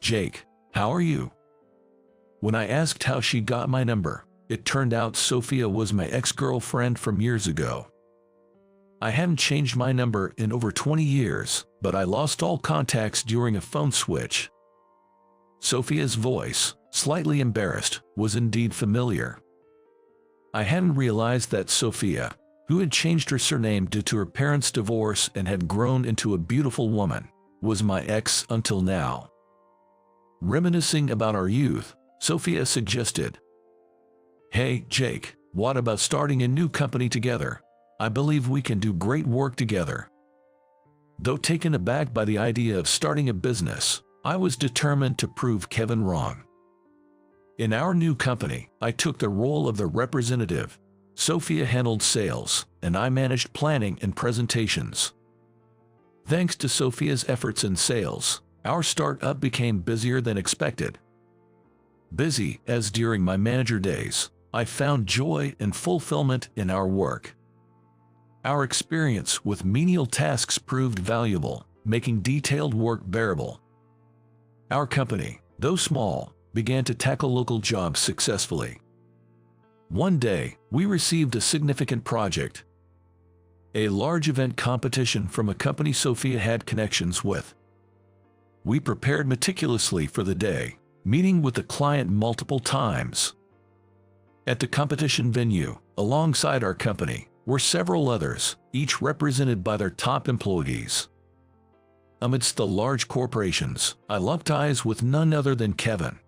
"Jake, how are you?" When I asked how she got my number, it turned out Sophia was my ex-girlfriend from years ago. I hadn't changed my number in over 20 years, but I lost all contacts during a phone switch. Sophia's voice, slightly embarrassed, was indeed familiar. I hadn't realized that Sophia, who had changed her surname due to her parents' divorce and had grown into a beautiful woman, was my ex until now. Reminiscing about our youth, Sophia suggested, "Hey, Jake, what about starting a new company together? I believe we can do great work together." Though taken aback by the idea of starting a business, I was determined to prove Kevin wrong. In our new company, I took the role of the representative. Sophia handled sales, and I managed planning and presentations. Thanks to Sophia's efforts in sales, our startup became busier than expected. Busy as during my manager days, I found joy and fulfillment in our work. Our experience with menial tasks proved valuable, making detailed work bearable. Our company, though small, began to tackle local jobs successfully. One day, we received a significant project. A large event competition from a company Sophia had connections with. We prepared meticulously for the day, meeting with the client multiple times. At the competition venue, alongside our company, were several others, each represented by their top employees. Amidst the large corporations, I locked eyes with none other than Kevin.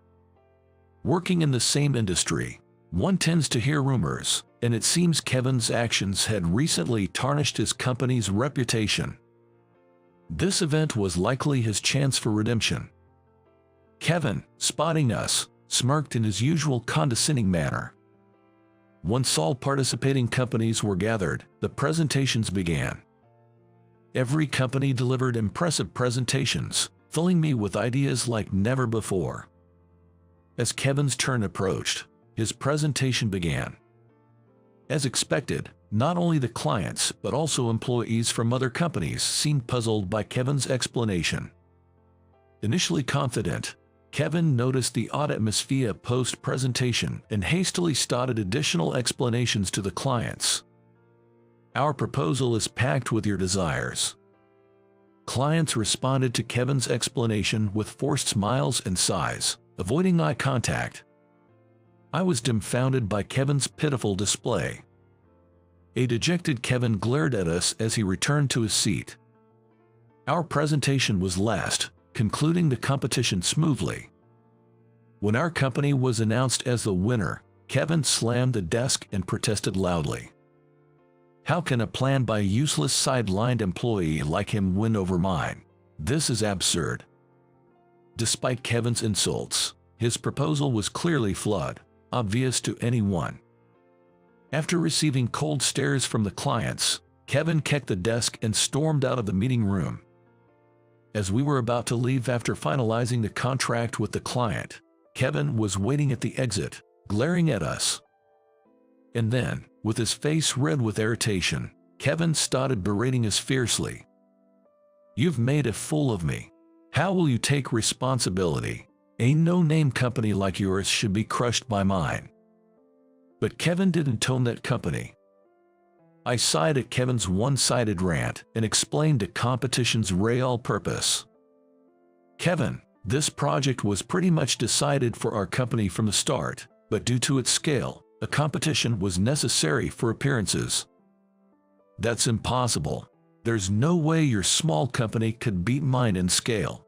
Working in the same industry, one tends to hear rumors, and it seems Kevin's actions had recently tarnished his company's reputation. This event was likely his chance for redemption. Kevin, spotting us, smirked in his usual condescending manner. Once all participating companies were gathered, the presentations began. Every company delivered impressive presentations, filling me with ideas like never before. As Kevin's turn approached, his presentation began. As expected, not only the clients but also employees from other companies seemed puzzled by Kevin's explanation. Initially confident, Kevin noticed the odd atmosphere post-presentation and hastily started additional explanations to the clients. "Our proposal is packed with your desires." Clients responded to Kevin's explanation with forced smiles and sighs, avoiding eye contact. I was dumbfounded by Kevin's pitiful display. A dejected Kevin glared at us as he returned to his seat. Our presentation was last, concluding the competition smoothly. When our company was announced as the winner, Kevin slammed the desk and protested loudly. How can a plan by a useless sidelined employee like him win over mine? This is absurd. Despite Kevin's insults, his proposal was clearly flawed, obvious to anyone. After receiving cold stares from the clients, Kevin kicked the desk and stormed out of the meeting room. As we were about to leave after finalizing the contract with the client, Kevin was waiting at the exit, glaring at us. And then, with his face red with irritation, Kevin started berating us fiercely. "You've made a fool of me. How will you take responsibility? A no-name company like yours should be crushed by mine." But Kevin didn't tone that company. I sighed at Kevin's one-sided rant and explained the competition's real purpose. "Kevin, this project was pretty much decided for our company from the start, but due to its scale, a competition was necessary for appearances. That's impossible. There's no way your small company could beat mine in scale.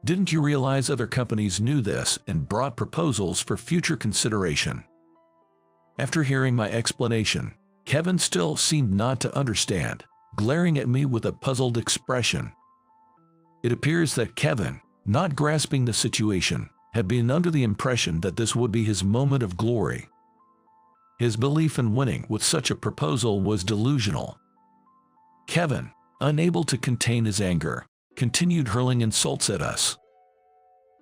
Didn't you realize other companies knew this and brought proposals for future consideration?" After hearing my explanation, Kevin still seemed not to understand, glaring at me with a puzzled expression. It appears that Kevin, not grasping the situation, had been under the impression that this would be his moment of glory. His belief in winning with such a proposal was delusional. Kevin, unable to contain his anger, continued hurling insults at us.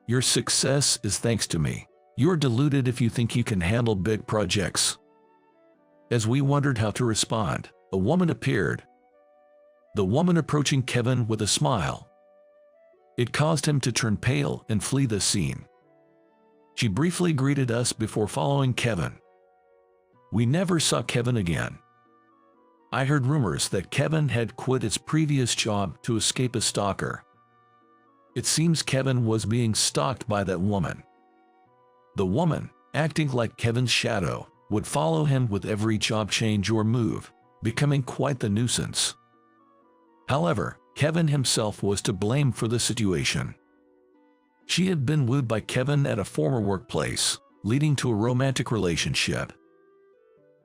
"Your success is thanks to me. You're deluded if you think you can handle big projects." As we wondered how to respond, a woman appeared. The woman approaching Kevin with a smile. It caused him to turn pale and flee the scene. She briefly greeted us before following Kevin. We never saw Kevin again. I heard rumors that Kevin had quit his previous job to escape a stalker. It seems Kevin was being stalked by that woman. The woman, acting like Kevin's shadow, would follow him with every job change or move, becoming quite the nuisance. However, Kevin himself was to blame for the situation. She had been wooed by Kevin at a former workplace, leading to a romantic relationship.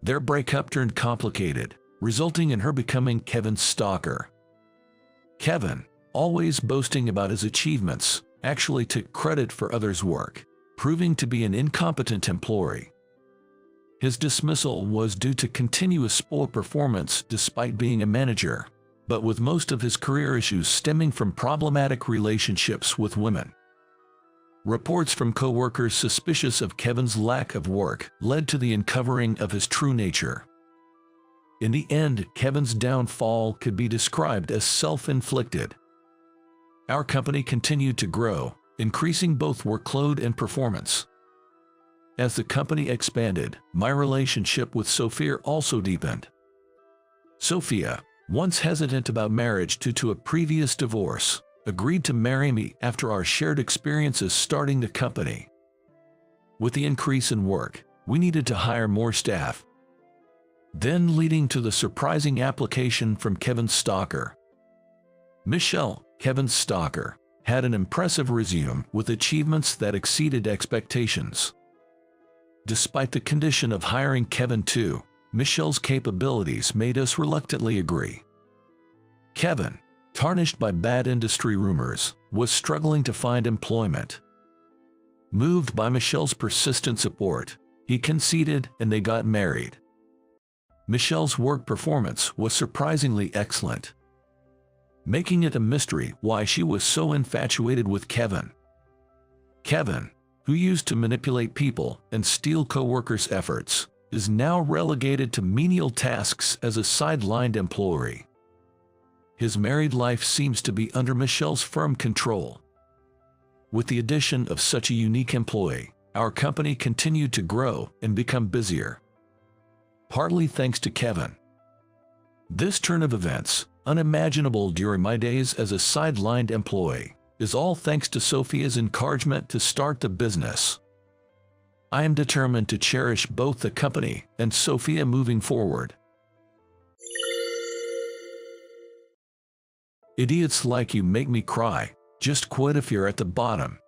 Their breakup turned complicated, resulting in her becoming Kevin's stalker. Kevin, always boasting about his achievements, actually took credit for others' work, proving to be an incompetent employee. His dismissal was due to continuous poor performance despite being a manager, but with most of his career issues stemming from problematic relationships with women. Reports from co-workers suspicious of Kevin's lack of work led to the uncovering of his true nature. In the end, Kevin's downfall could be described as self-inflicted. Our company continued to grow, increasing both workload and performance. As the company expanded, my relationship with Sophia also deepened. Sophia, once hesitant about marriage due to a previous divorce, agreed to marry me after our shared experiences starting the company. With the increase in work, we needed to hire more staff. Then leading to the surprising application from Kevin's stalker. Michelle, Kevin's stalker, had an impressive resume with achievements that exceeded expectations. Despite the condition of hiring Kevin too, Michelle's capabilities made us reluctantly agree. Kevin, tarnished by bad industry rumors, was struggling to find employment. Moved by Michelle's persistent support, he conceded and they got married. Michelle's work performance was surprisingly excellent, making it a mystery why she was so infatuated with Kevin. Kevin, who used to manipulate people and steal co-workers' efforts, is now relegated to menial tasks as a sidelined employee. His married life seems to be under Michelle's firm control. With the addition of such a unique employee, our company continued to grow and become busier. Partly thanks to Kevin. This turn of events, unimaginable during my days as a sidelined employee, is all thanks to Sophia's encouragement to start the business. I am determined to cherish both the company and Sophia moving forward. Idiots like you make me cry. Just quit if you're at the bottom.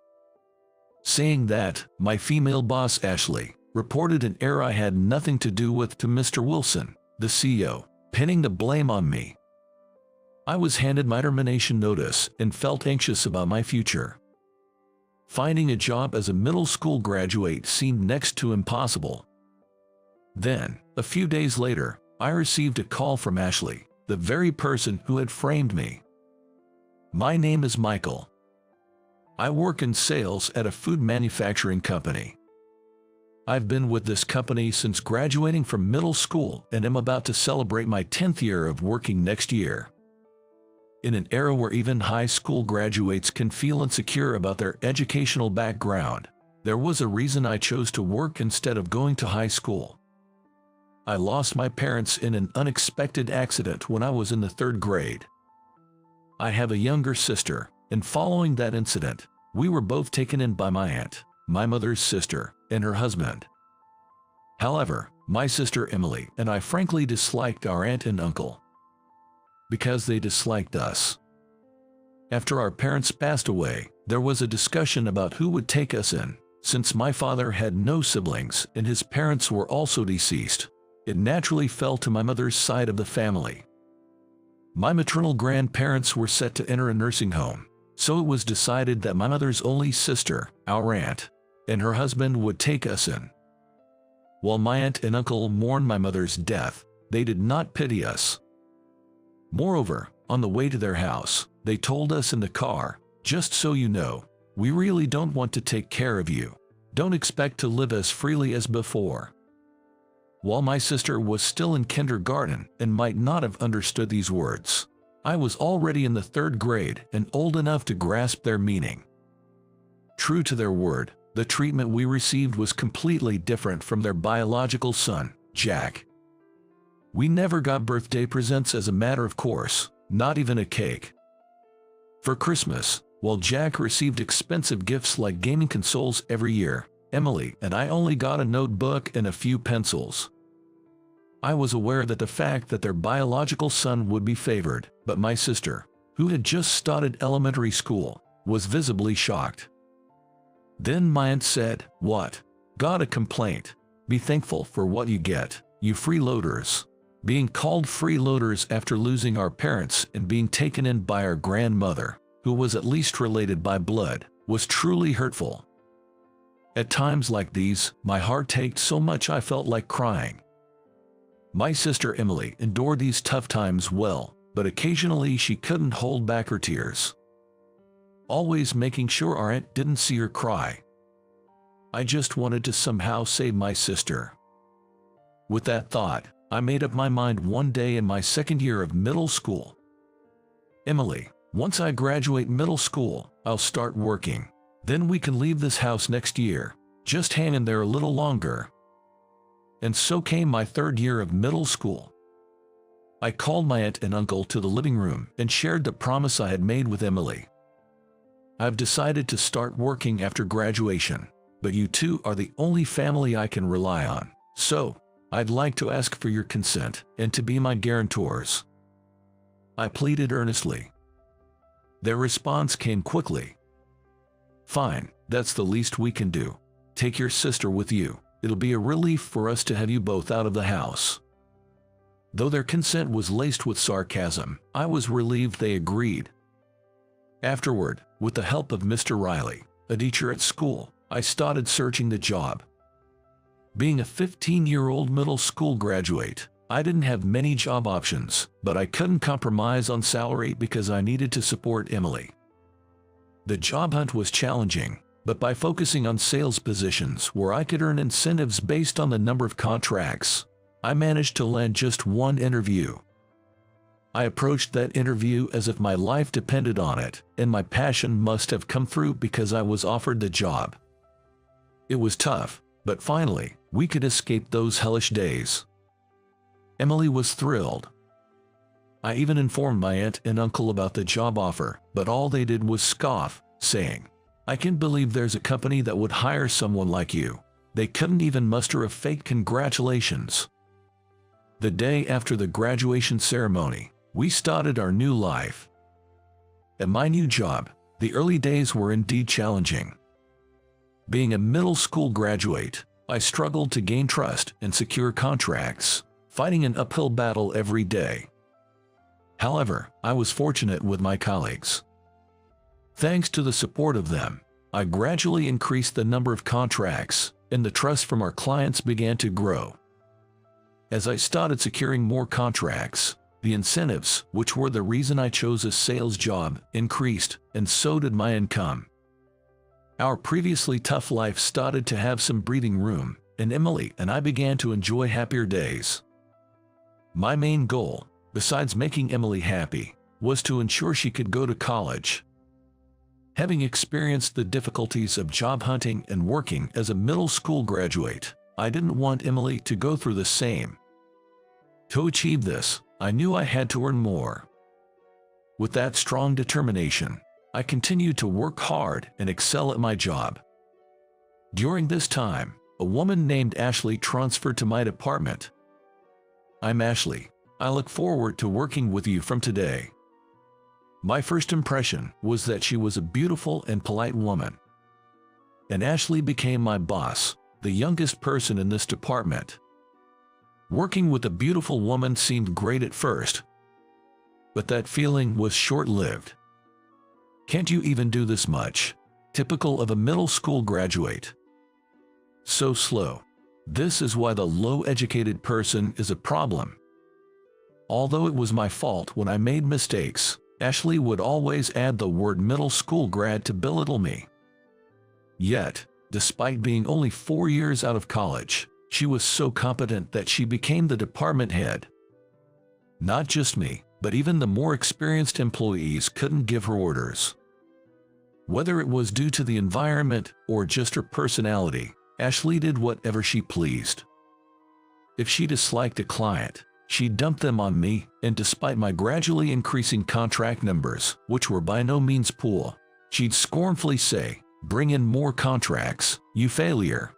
Saying that, my female boss Ashley, reported an error I had nothing to do with to Mr. Wilson, the CEO, pinning the blame on me. I was handed my termination notice and felt anxious about my future. Finding a job as a middle school graduate seemed next to impossible. Then, a few days later, I received a call from Ashley, the very person who had framed me. My name is Michael. I work in sales at a food manufacturing company. I've been with this company since graduating from middle school and am about to celebrate my 10th year of working next year. In an era where even high school graduates can feel insecure about their educational background, there was a reason I chose to work instead of going to high school. I lost my parents in an unexpected accident when I was in the 3rd grade. I have a younger sister, and following that incident, we were both taken in by my aunt, my mother's sister, and her husband. However, my sister Emily and I frankly disliked our aunt and uncle because they disliked us. After our parents passed away, there was a discussion about who would take us in. Since my father had no siblings and his parents were also deceased, it naturally fell to my mother's side of the family. My maternal grandparents were set to enter a nursing home, so it was decided that my mother's only sister, our aunt, and her husband would take us in. While my aunt and uncle mourned my mother's death, they did not pity us. Moreover, on the way to their house, they told us in the car, "Just so you know, we really don't want to take care of you. Don't expect to live as freely as before." While my sister was still in kindergarten and might not have understood these words, I was already in the 3rd grade and old enough to grasp their meaning. True to their word, the treatment we received was completely different from their biological son, Jack. We never got birthday presents as a matter of course, not even a cake. For Christmas, while Jack received expensive gifts like gaming consoles every year, Emily and I only got a notebook and a few pencils. I was aware that the fact that their biological son would be favored, but my sister, who had just started elementary school, was visibly shocked. Then my aunt said, "What? Got a complaint? Be thankful for what you get, you freeloaders." Being called freeloaders after losing our parents and being taken in by our grandmother, who was at least related by blood, was truly hurtful. At times like these, my heart ached so much I felt like crying. My sister Emily endured these tough times well, but occasionally she couldn't hold back her tears, always making sure our aunt didn't see her cry. I just wanted to somehow save my sister. With that thought, I made up my mind one day in my 2nd year of middle school. "Emily, once I graduate middle school, I'll start working. Then we can leave this house next year. Just hang in there a little longer." And so came my 3rd year of middle school. I called my aunt and uncle to the living room and shared the promise I had made with Emily. "I've decided to start working after graduation, but you two are the only family I can rely on, so I'd like to ask for your consent and to be my guarantors." I pleaded earnestly. Their response came quickly. "Fine, that's the least we can do. Take your sister with you. It'll be a relief for us to have you both out of the house." Though their consent was laced with sarcasm, I was relieved they agreed. Afterward, with the help of Mr. Riley, a teacher at school, I started searching the job. Being a 15-year-old middle school graduate, I didn't have many job options, but I couldn't compromise on salary because I needed to support Emily. The job hunt was challenging, but by focusing on sales positions where I could earn incentives based on the number of contracts, I managed to land just one interview. I approached that interview as if my life depended on it, and my passion must have come through because I was offered the job. It was tough, but finally, we could escape those hellish days. Emily was thrilled. I even informed my aunt and uncle about the job offer, but all they did was scoff, saying, "I can't believe there's a company that would hire someone like you." They couldn't even muster a fake congratulations. The day after the graduation ceremony, we started our new life. At my new job, the early days were indeed challenging. Being a middle school graduate, I struggled to gain trust and secure contracts, fighting an uphill battle every day. However, I was fortunate with my colleagues. Thanks to the support of them, I gradually increased the number of contracts, and the trust from our clients began to grow. As I started securing more contracts, the incentives, which were the reason I chose a sales job, increased, and so did my income. Our previously tough life started to have some breathing room, and Emily and I began to enjoy happier days. My main goal, besides making Emily happy, was to ensure she could go to college. Having experienced the difficulties of job hunting and working as a middle school graduate, I didn't want Emily to go through the same. To achieve this, I knew I had to earn more. With that strong determination, I continued to work hard and excel at my job. During this time, a woman named Ashley transferred to my department. I'm Ashley. I look forward to working with you from today. My first impression was that she was a beautiful and polite woman. And Ashley became my boss, the youngest person in this department. Working with a beautiful woman seemed great at first, but that feeling was short-lived. Can't you even do this much? Typical of a middle school graduate. So slow. This is why the low-educated person is a problem. Although it was my fault when I made mistakes, Ashley would always add the word middle school grad to belittle me. Yet, despite being only 4 years out of college, she was so competent that she became the department head. Not just me, but even the more experienced employees couldn't give her orders. Whether it was due to the environment or just her personality, Ashley did whatever she pleased. If she disliked a client, she dumped them on me, and despite my gradually increasing contract numbers, which were by no means poor, she'd scornfully say, "Bring in more contracts, you failure."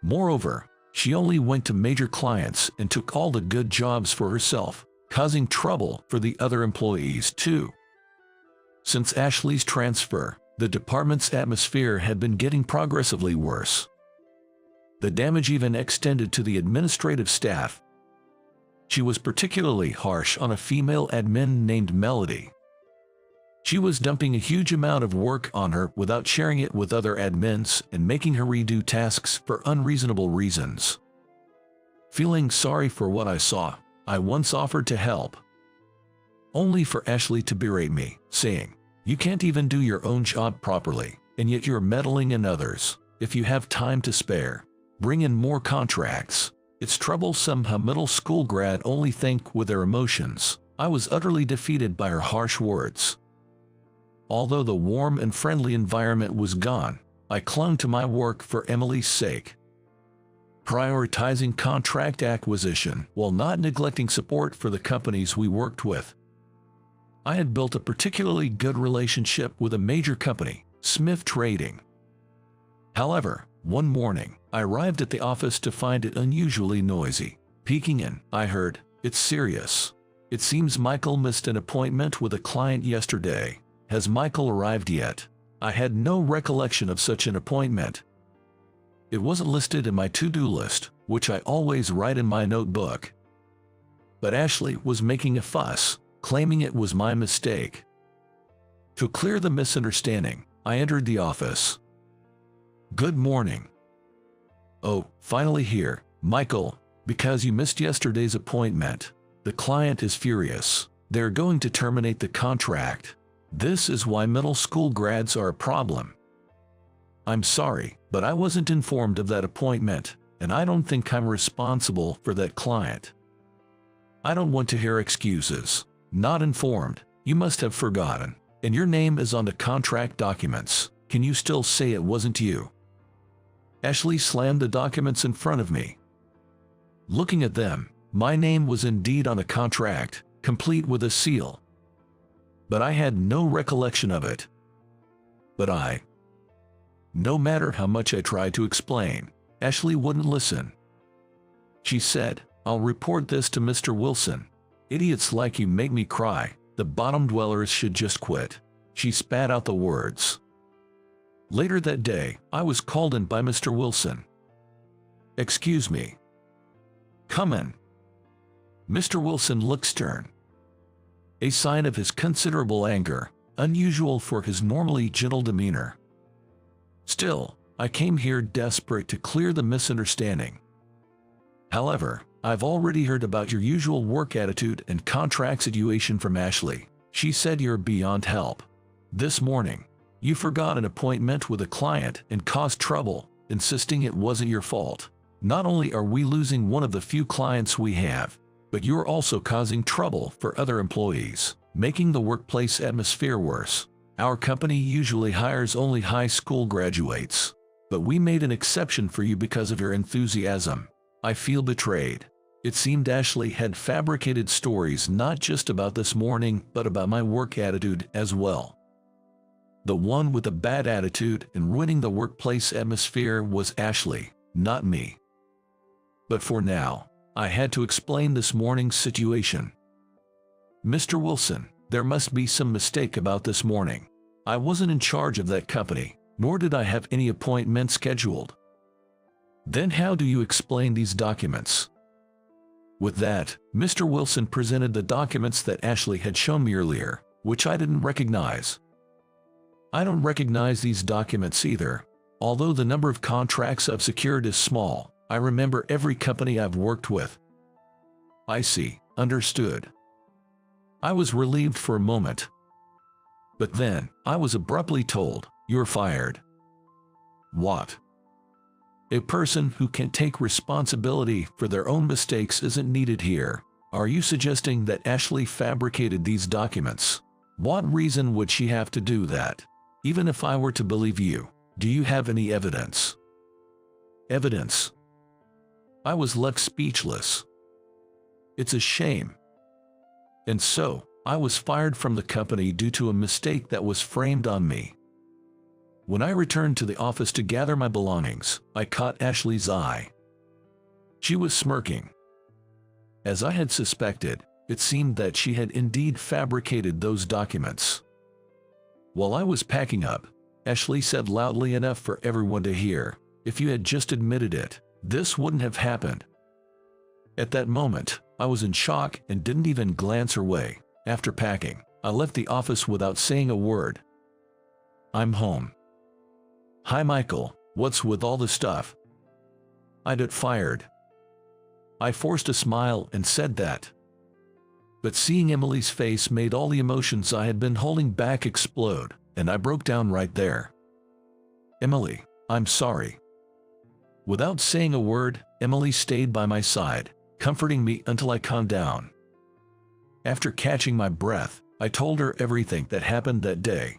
Moreover, she only went to major clients and took all the good jobs for herself, causing trouble for the other employees too. Since Ashley's transfer, the department's atmosphere had been getting progressively worse. The damage even extended to the administrative staff. She was particularly harsh on a female admin named Melody. She was dumping a huge amount of work on her without sharing it with other admins and making her redo tasks for unreasonable reasons. Feeling sorry for what I saw, I once offered to help, only for Ashley to berate me, saying, "You can't even do your own job properly, and yet you're meddling in others. If you have time to spare, bring in more contracts." It's troublesome how middle school grad only think with their emotions. I was utterly defeated by her harsh words. Although the warm and friendly environment was gone, I clung to my work for Emily's sake. Prioritizing contract acquisition while not neglecting support for the companies we worked with. I had built a particularly good relationship with a major company, Smith Trading. However, one morning, I arrived at the office to find it unusually noisy. Peeking in, I heard, "It's serious. It seems Michael missed an appointment with a client yesterday. Has Michael arrived yet?" I had no recollection of such an appointment. It wasn't listed in my to-do list, which I always write in my notebook. But Ashley was making a fuss, claiming it was my mistake. To clear the misunderstanding, I entered the office. "Good morning." "Oh, finally here, Michael, because you missed yesterday's appointment. The client is furious. They're going to terminate the contract. This is why middle school grads are a problem." "I'm sorry, but I wasn't informed of that appointment, and I don't think I'm responsible for that client." "I don't want to hear excuses. Not informed, you must have forgotten, and your name is on the contract documents. Can you still say it wasn't you?" Ashley slammed the documents in front of me. Looking at them, my name was indeed on the contract, complete with a seal. But I had no recollection of it. No matter how much I tried to explain, Ashley wouldn't listen. She said, "I'll report this to Mr. Wilson. Idiots like you make me cry. The bottom dwellers should just quit." She spat out the words. Later that day, I was called in by Mr. Wilson. Excuse me. Come in. Mr. Wilson looked stern, a sign of his considerable anger, unusual for his normally gentle demeanor. Still, I came here desperate to clear the misunderstanding. However, I've already heard about your usual work attitude and contract situation from Ashley. She said you're beyond help. This morning, you forgot an appointment with a client and caused trouble, insisting it wasn't your fault. Not only are we losing one of the few clients we have, but you're also causing trouble for other employees, making the workplace atmosphere worse. Our company usually hires only high school graduates, but we made an exception for you because of your enthusiasm. I feel betrayed. It seemed Ashley had fabricated stories not just about this morning, but about my work attitude as well. The one with a bad attitude and ruining the workplace atmosphere was Ashley, not me. But for now, I had to explain this morning's situation. Mr. Wilson, there must be some mistake about this morning. I wasn't in charge of that company, nor did I have any appointment scheduled. Then how do you explain these documents? With that, Mr. Wilson presented the documents that Ashley had shown me earlier, which I didn't recognize. I don't recognize these documents either. Although the number of contracts I've secured is small, I remember every company I've worked with. I see, understood. I was relieved for a moment. But then, I was abruptly told, you're fired. What? A person who can take responsibility for their own mistakes isn't needed here. Are you suggesting that Ashley fabricated these documents? What reason would she have to do that? Even if I were to believe you, do you have any evidence? Evidence? I was left speechless. It's a shame. And so, I was fired from the company due to a mistake that was framed on me. When I returned to the office to gather my belongings, I caught Ashley's eye. She was smirking. As I had suspected, it seemed that she had indeed fabricated those documents. While I was packing up, Ashley said loudly enough for everyone to hear, if you had just admitted it, this wouldn't have happened. At that moment, I was in shock and didn't even glance her way. After packing, I left the office without saying a word. I'm home. Hi Michael, what's with all the stuff? I'd got fired. I forced a smile and said that. But seeing Emily's face made all the emotions I had been holding back explode, and I broke down right there. Emily, I'm sorry. Without saying a word, Emily stayed by my side, comforting me until I calmed down. After catching my breath, I told her everything that happened that day.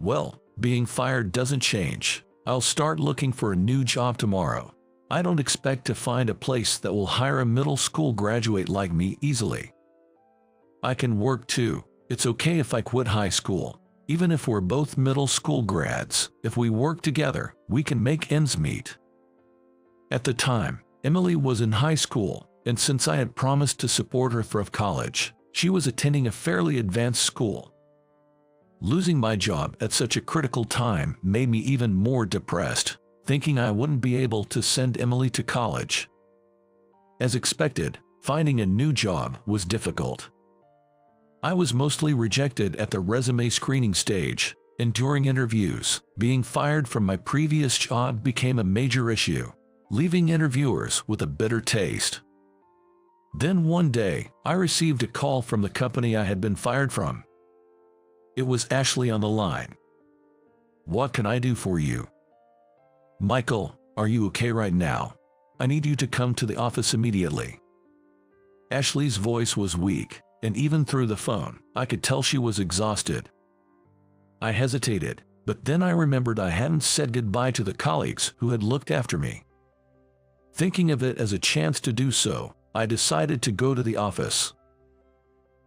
Well, being fired doesn't change. I'll start looking for a new job tomorrow. I don't expect to find a place that will hire a middle school graduate like me easily. I can work too. It's okay if I quit high school. Even if we're both middle school grads, if we work together, we can make ends meet. At the time, Emily was in high school, and since I had promised to support her through college, she was attending a fairly advanced school. Losing my job at such a critical time made me even more depressed, thinking I wouldn't be able to send Emily to college. As expected, finding a new job was difficult. I was mostly rejected at the resume screening stage, and during interviews, being fired from my previous job became a major issue, leaving interviewers with a bitter taste. Then one day, I received a call from the company I had been fired from. It was Ashley on the line. What can I do for you? Michael, are you okay right now? I need you to come to the office immediately. Ashley's voice was weak, and even through the phone, I could tell she was exhausted. I hesitated, but then I remembered I hadn't said goodbye to the colleagues who had looked after me. Thinking of it as a chance to do so, I decided to go to the office.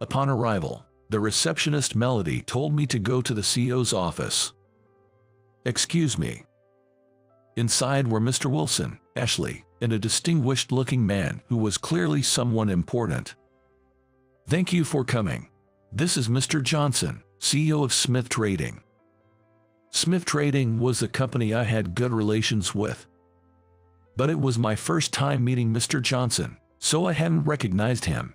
Upon arrival, the receptionist Melody told me to go to the CEO's office. Excuse me. Inside were Mr. Wilson, Ashley, and a distinguished-looking man who was clearly someone important. Thank you for coming. This is Mr. Johnson, CEO of Smith Trading. Smith Trading was the company I had good relations with. but it was my first time meeting Mr. Johnson, so I hadn't recognized him.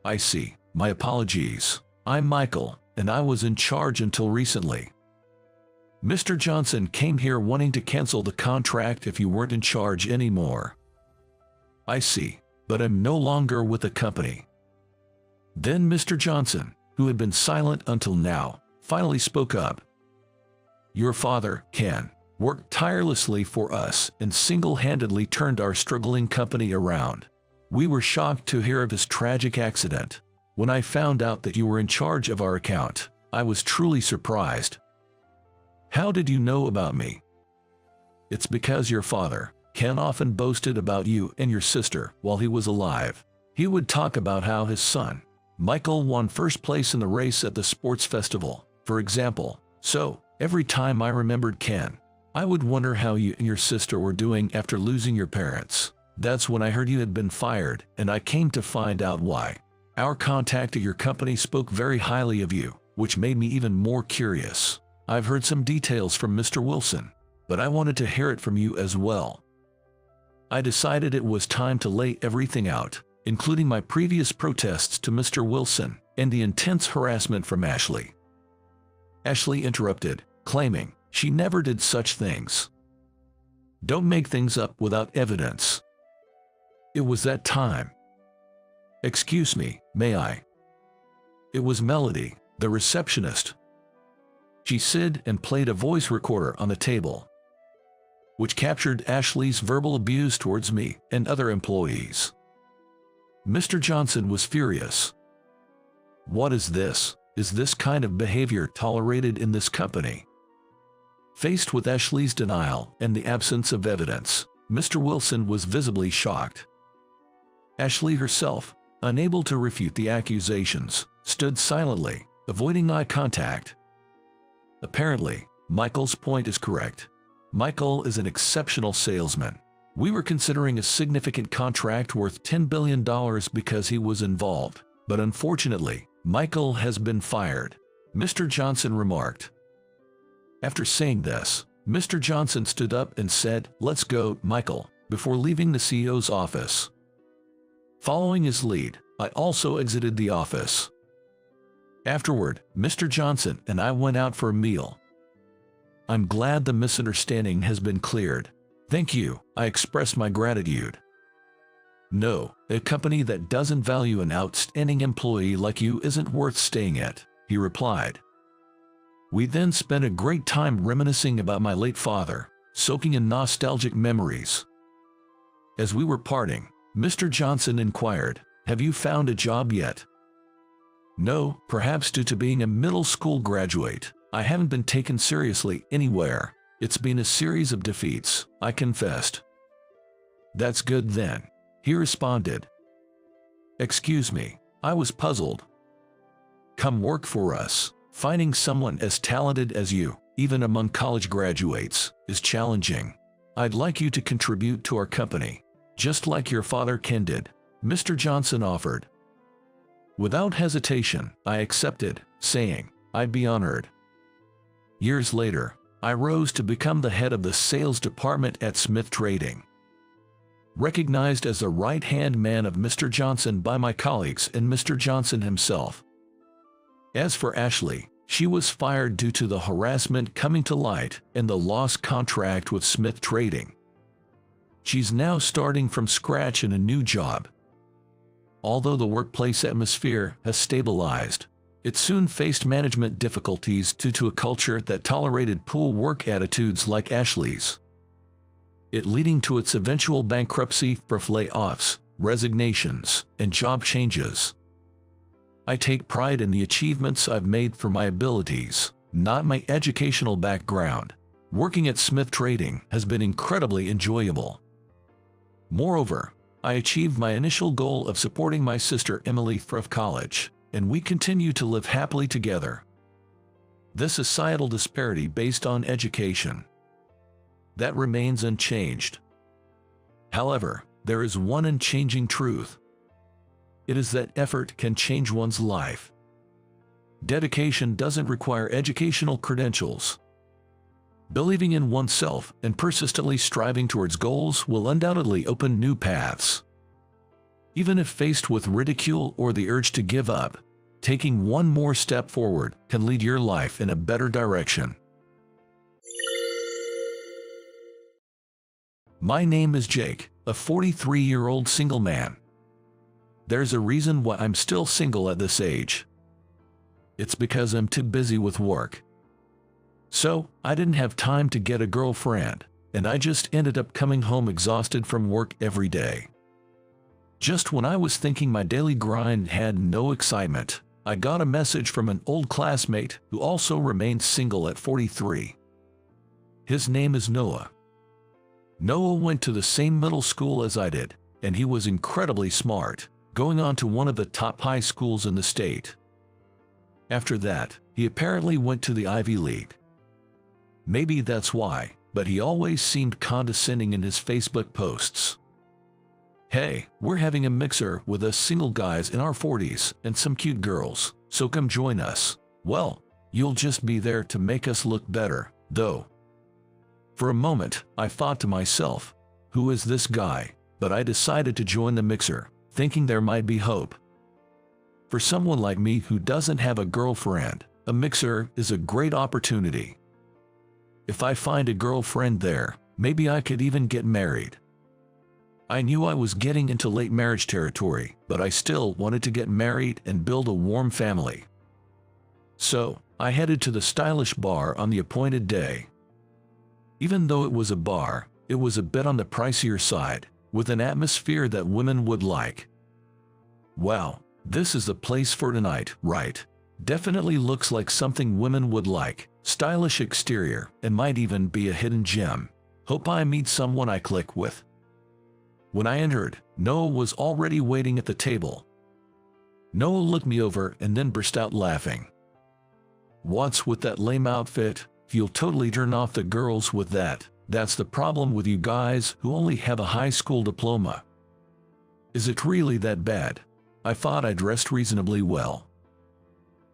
I see. My apologies. I'm Michael, and I was in charge until recently. Mr. Johnson came here wanting to cancel the contract if you weren't in charge anymore. I see, but I'm no longer with the company. Then Mr. Johnson, who had been silent until now, finally spoke up. Your father, Ken, worked tirelessly for us and single-handedly turned our struggling company around. We were shocked to hear of his tragic accident. When I found out that you were in charge of our account, I was truly surprised. How did you know about me? It's because your father, Ken, often boasted about you and your sister while he was alive. He would talk about how his son, Michael, won first place in the race at the sports festival, for example. So, every time I remembered Ken, I would wonder how you and your sister were doing after losing your parents. That's when I heard you had been fired, and I came to find out why. Our contact at your company spoke very highly of you, which made me even more curious. I've heard some details from Mr. Wilson, but I wanted to hear it from you as well. I decided it was time to lay everything out, including my previous protests to Mr. Wilson and the intense harassment from Ashley. Ashley interrupted, claiming she never did such things. Don't make things up without evidence. It was that time. Excuse me, may I? It was Melody, the receptionist. She said and played a voice recorder on the table, which captured Ashley's verbal abuse towards me and other employees. Mr. Johnson was furious. What is this? Is this kind of behavior tolerated in this company? Faced with Ashley's denial and the absence of evidence, Mr. Wilson was visibly shocked. Ashley herself, unable to refute the accusations, stood silently, avoiding eye contact. Apparently, Michael's point is correct. Michael is an exceptional salesman. We were considering a significant contract worth $10 billion because he was involved, but unfortunately, Michael has been fired, Mr. Johnson remarked. After saying this, Mr. Johnson stood up and said, "Let's go, Michael," before leaving the CEO's office. Following his lead, I also exited the office. Afterward, Mr. Johnson and I went out for a meal. I'm glad the misunderstanding has been cleared. Thank you, I express my gratitude. No, a company that doesn't value an outstanding employee like you isn't worth staying at, he replied. We then spent a great time reminiscing about my late father, soaking in nostalgic memories. As we were parting, Mr. Johnson inquired, "Have you found a job yet?" No, perhaps due to being a middle school graduate, I haven't been taken seriously anywhere. It's been a series of defeats, I confessed. That's good then, he responded. Excuse me, I was puzzled. Come work for us. Finding someone as talented as you, even among college graduates, is challenging. I'd like you to contribute to our company, just like your father Ken did, Mr. Johnson offered. Without hesitation, I accepted, saying, I'd be honored. Years later, I rose to become the head of the sales department at Smith Trading. Recognized as the right-hand man of Mr. Johnson by my colleagues and Mr. Johnson himself. As for Ashley, she was fired due to the harassment coming to light and the lost contract with Smith Trading. She's now starting from scratch in a new job. Although the workplace atmosphere has stabilized, it soon faced management difficulties due to a culture that tolerated poor work attitudes like Ashley's. It leading to its eventual bankruptcy for layoffs, resignations, and job changes. I take pride in the achievements I've made for my abilities, not my educational background. Working at Smith Trading has been incredibly enjoyable. Moreover, I achieved my initial goal of supporting my sister Emily through college, and we continue to live happily together. This societal disparity based on education, that remains unchanged. However, there is one unchanging truth. It is that effort can change one's life. Dedication doesn't require educational credentials. Believing in oneself and persistently striving towards goals will undoubtedly open new paths. Even if faced with ridicule or the urge to give up, taking one more step forward can lead your life in a better direction. My name is Jake, a 43-year-old single man. There's a reason why I'm still single at this age. It's because I'm too busy with work. So, I didn't have time to get a girlfriend, and I just ended up coming home exhausted from work every day. Just when I was thinking my daily grind had no excitement, I got a message from an old classmate who also remained single at 43. His name is Noah. Noah went to the same middle school as I did, and he was incredibly smart, going on to one of the top high schools in the state. After that, he apparently went to the Ivy League. Maybe that's why, but he always seemed condescending in his Facebook posts. Hey, we're having a mixer with us single guys in our 40s and some cute girls, so come join us. Well, you'll just be there to make us look better, though. For a moment, I thought to myself, who is this guy? But I decided to join the mixer, thinking there might be hope. For someone like me who doesn't have a girlfriend, a mixer is a great opportunity. If I find a girlfriend there, maybe I could even get married. I knew I was getting into late marriage territory, but I still wanted to get married and build a warm family. So, I headed to the stylish bar on the appointed day. Even though it was a bar, it was a bit on the pricier side, with an atmosphere that women would like. Wow, this is the place for tonight, right? Definitely looks like something women would like. Stylish exterior, and might even be a hidden gem. Hope I meet someone I click with. When I entered, Noah was already waiting at the table. Noah looked me over and then burst out laughing. What's with that lame outfit? You'll totally turn off the girls with that. That's the problem with you guys who only have a high school diploma. Is it really that bad? I thought I dressed reasonably well.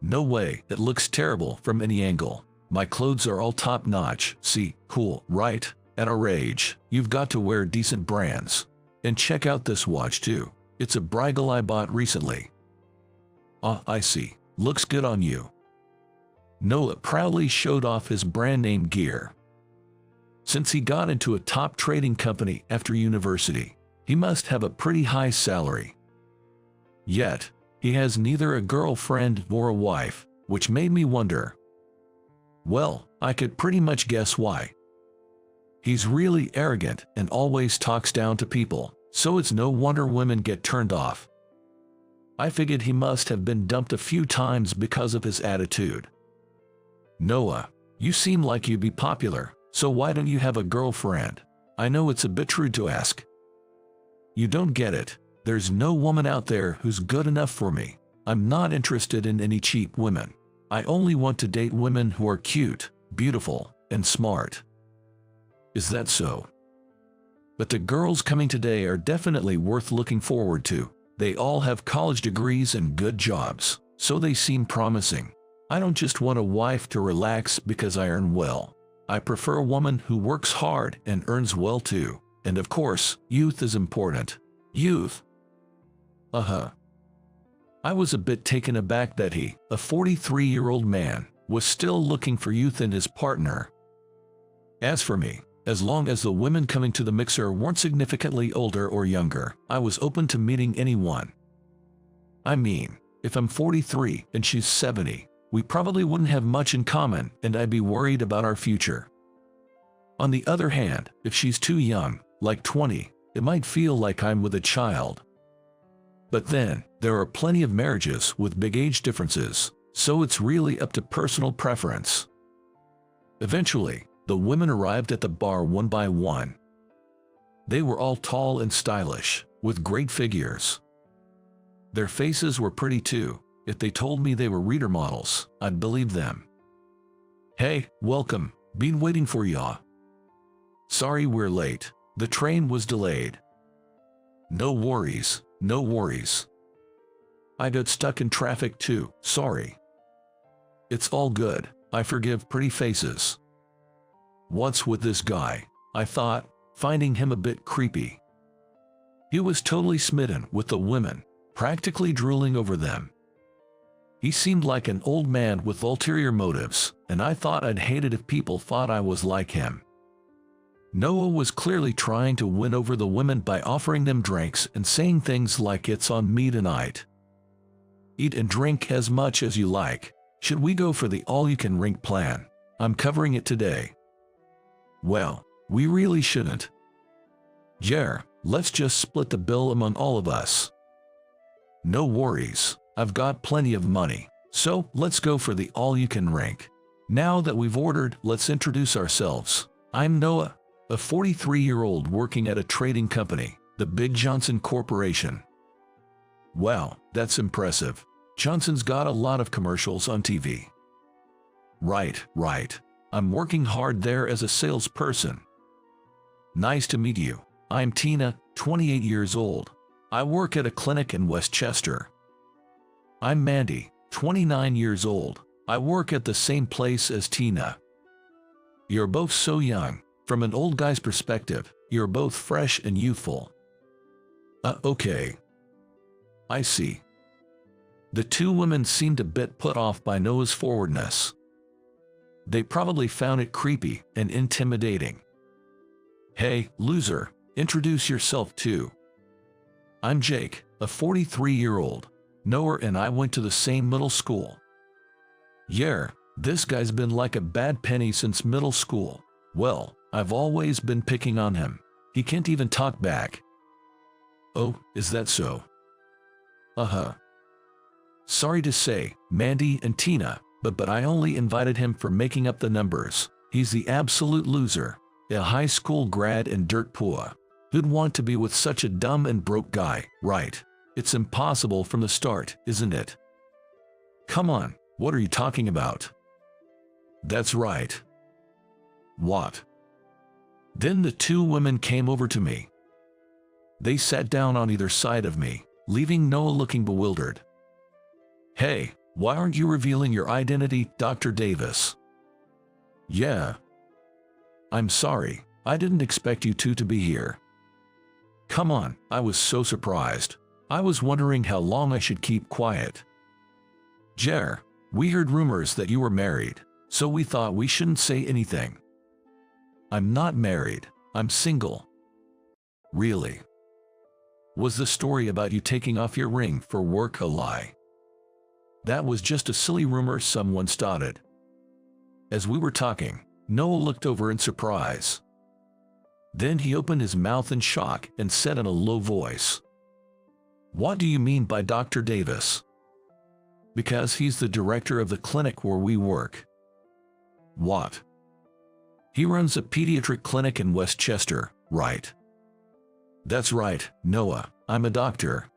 No way, it looks terrible from any angle. My clothes are all top-notch. See, cool, right? At our age, you've got to wear decent brands. And check out this watch too. It's a Bruegel I bought recently. Ah, I see. Looks good on you. Noah proudly showed off his brand name gear. Since he got into a top trading company after university, he must have a pretty high salary. Yet, he has neither a girlfriend nor a wife, which made me wonder. Well, I could pretty much guess why. He's really arrogant and always talks down to people, so it's no wonder women get turned off. I figured he must have been dumped a few times because of his attitude. Noah, you seem like you'd be popular, so why don't you have a girlfriend? I know it's a bit rude to ask. You don't get it. There's no woman out there who's good enough for me. I'm not interested in any cheap women. I only want to date women who are cute, beautiful, and smart. Is that so? But the girls coming today are definitely worth looking forward to. They all have college degrees and good jobs, so they seem promising. I don't just want a wife to relax because I earn well. I prefer a woman who works hard and earns well too. And of course, youth is important. Youth. I was a bit taken aback that he, a 43-year-old man, was still looking for youth in his partner. As for me, as long as the women coming to the mixer weren't significantly older or younger, I was open to meeting anyone. I mean, if I'm 43 and she's 70, we probably wouldn't have much in common and I'd be worried about our future. On the other hand, if she's too young, like 20, it might feel like I'm with a child. But then, there are plenty of marriages with big age differences, so it's really up to personal preference. Eventually, the women arrived at the bar one by one. They were all tall and stylish, with great figures. Their faces were pretty too. If they told me they were reader models, I'd believe them. Hey, welcome. Been waiting for ya. Sorry we're late. The train was delayed. No worries, no worries. I got stuck in traffic too, sorry. It's all good, I forgive pretty faces. What's with this guy? I thought, finding him a bit creepy. He was totally smitten with the women, practically drooling over them. He seemed like an old man with ulterior motives, and I thought I'd hate it if people thought I was like him. Noah was clearly trying to win over the women by offering them drinks and saying things like, "It's on me tonight. Eat and drink as much as you like. Should we go for the all-you-can-drink plan? I'm covering it today." Well, we really shouldn't. Yeah, let's just split the bill among all of us. No worries, I've got plenty of money, so let's go for the all-you-can-drink. Now that we've ordered, let's introduce ourselves. I'm Noah, a 43-year-old working at a trading company, the Big Johnson Corporation. Wow, that's impressive. Johnson's got a lot of commercials on TV. Right. I'm working hard there as a salesperson. Nice to meet you. I'm Tina, 28 years old. I work at a clinic in Westchester. I'm Mandy, 29 years old. I work at the same place as Tina. You're both so young. From an old guy's perspective, you're both fresh and youthful. Okay. I see. The two women seemed a bit put off by Noah's forwardness. They probably found it creepy and intimidating. Hey, loser, introduce yourself too. I'm Jake, a 43-year-old. Noah and I went to the same middle school. Yeah, this guy's been like a bad penny since middle school. Well, I've always been picking on him. He can't even talk back. Oh, is that so? Sorry to say, Mandy and Tina, but I only invited him for making up the numbers. He's the absolute loser, a high school grad and dirt poor. Who'd want to be with such a dumb and broke guy, right? It's impossible from the start, isn't it? Come on, what are you talking about? That's right. What? Then the two women came over to me. They sat down on either side of me, leaving Noah looking bewildered. Hey, why aren't you revealing your identity, Dr. Davis? Yeah. I'm sorry, I didn't expect you two to be here. Come on, I was so surprised. I was wondering how long I should keep quiet. Jer, we heard rumors that you were married, so we thought we shouldn't say anything. I'm not married, I'm single. Really? Was the story about you taking off your ring for work a lie? That was just a silly rumor someone started. As we were talking, Noah looked over in surprise. Then he opened his mouth in shock and said in a low voice, "What do you mean by Dr. Davis?" Because he's the director of the clinic where we work. What? He runs a pediatric clinic in Westchester, right? That's right, Noah, I'm a doctor.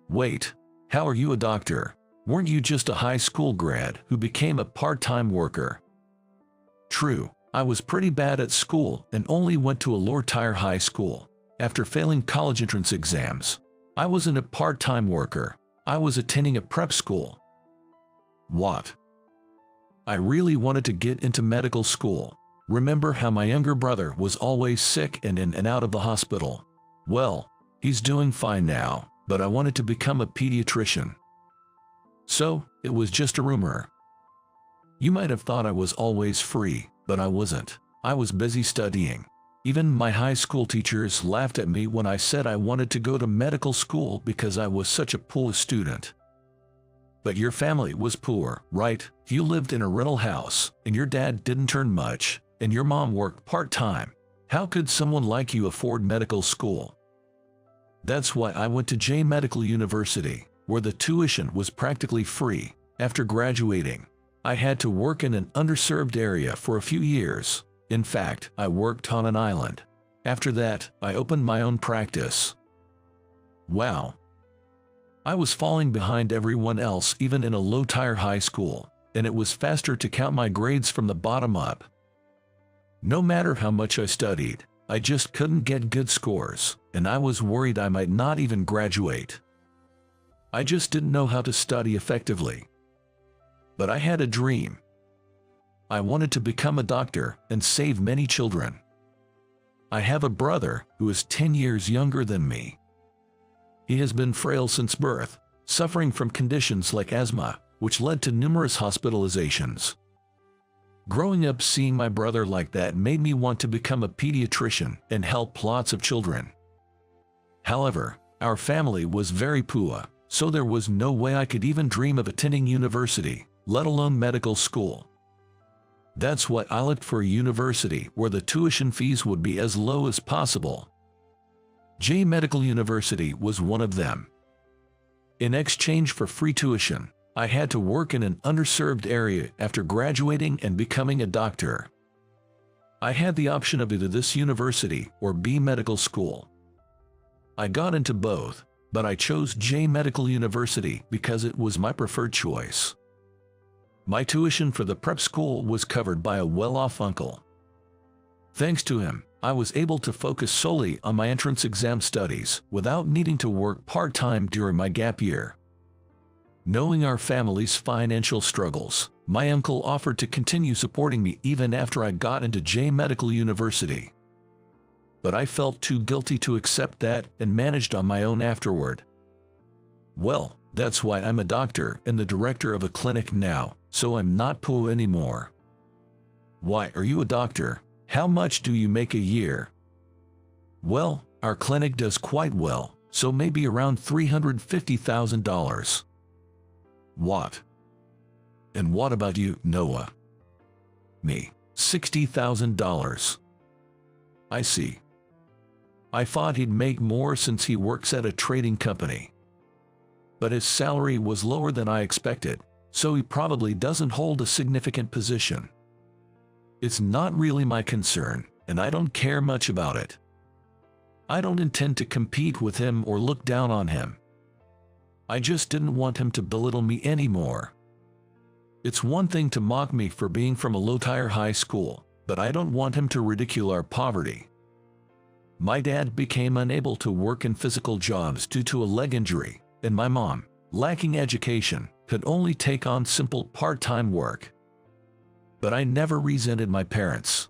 Wait, how are you a doctor? Weren't you just a high school grad who became a part-time worker? True, I was pretty bad at school and only went to a lower-tier high school. After failing college entrance exams, I wasn't a part-time worker. I was attending a prep school. What? I really wanted to get into medical school. Remember how my younger brother was always sick and in and out of the hospital? Well, he's doing fine now, but I wanted to become a pediatrician. So, it was just a rumor. You might have thought I was always free, but I wasn't. I was busy studying. Even my high school teachers laughed at me when I said I wanted to go to medical school because I was such a poor student. But your family was poor, right? You lived in a rental house, and your dad didn't earn much, and your mom worked part-time. How could someone like you afford medical school? That's why I went to J Medical University, where the tuition was practically free. After graduating, I had to work in an underserved area for a few years. In fact, I worked on an island. After that, I opened my own practice. Wow. I was falling behind everyone else even in a low-tier high school, and it was faster to count my grades from the bottom up. No matter how much I studied, I just couldn't get good scores, and I was worried I might not even graduate. I just didn't know how to study effectively. But I had a dream. I wanted to become a doctor and save many children. I have a brother who is 10 years younger than me. He has been frail since birth, suffering from conditions like asthma, which led to numerous hospitalizations. Growing up seeing my brother like that made me want to become a pediatrician and help lots of children. However, our family was very poor, so there was no way I could even dream of attending university, let alone medical school. That's why I looked for a university where the tuition fees would be as low as possible. J Medical University was one of them. In exchange for free tuition, I had to work in an underserved area after graduating and becoming a doctor. I had the option of either this university or B Medical School. I got into both, but I chose J Medical University because it was my preferred choice. My tuition for the prep school was covered by a well-off uncle. Thanks to him, I was able to focus solely on my entrance exam studies without needing to work part-time during my gap year. Knowing our family's financial struggles, my uncle offered to continue supporting me even after I got into J Medical University. But I felt too guilty to accept that and managed on my own afterward. Well, that's why I'm a doctor and the director of a clinic now, so I'm not poor anymore. Why are you a doctor? How much do you make a year? Well, our clinic does quite well, so maybe around $350,000. What? And what about you, Noah? Me, $60,000. I see. I thought he'd make more since he works at a trading company. But his salary was lower than I expected, so he probably doesn't hold a significant position. It's not really my concern, and I don't care much about it. I don't intend to compete with him or look down on him. I just didn't want him to belittle me anymore. It's one thing to mock me for being from a low-tier high school, but I don't want him to ridicule our poverty. My dad became unable to work in physical jobs due to a leg injury, and my mom, lacking education, could only take on simple part-time work. But I never resented my parents.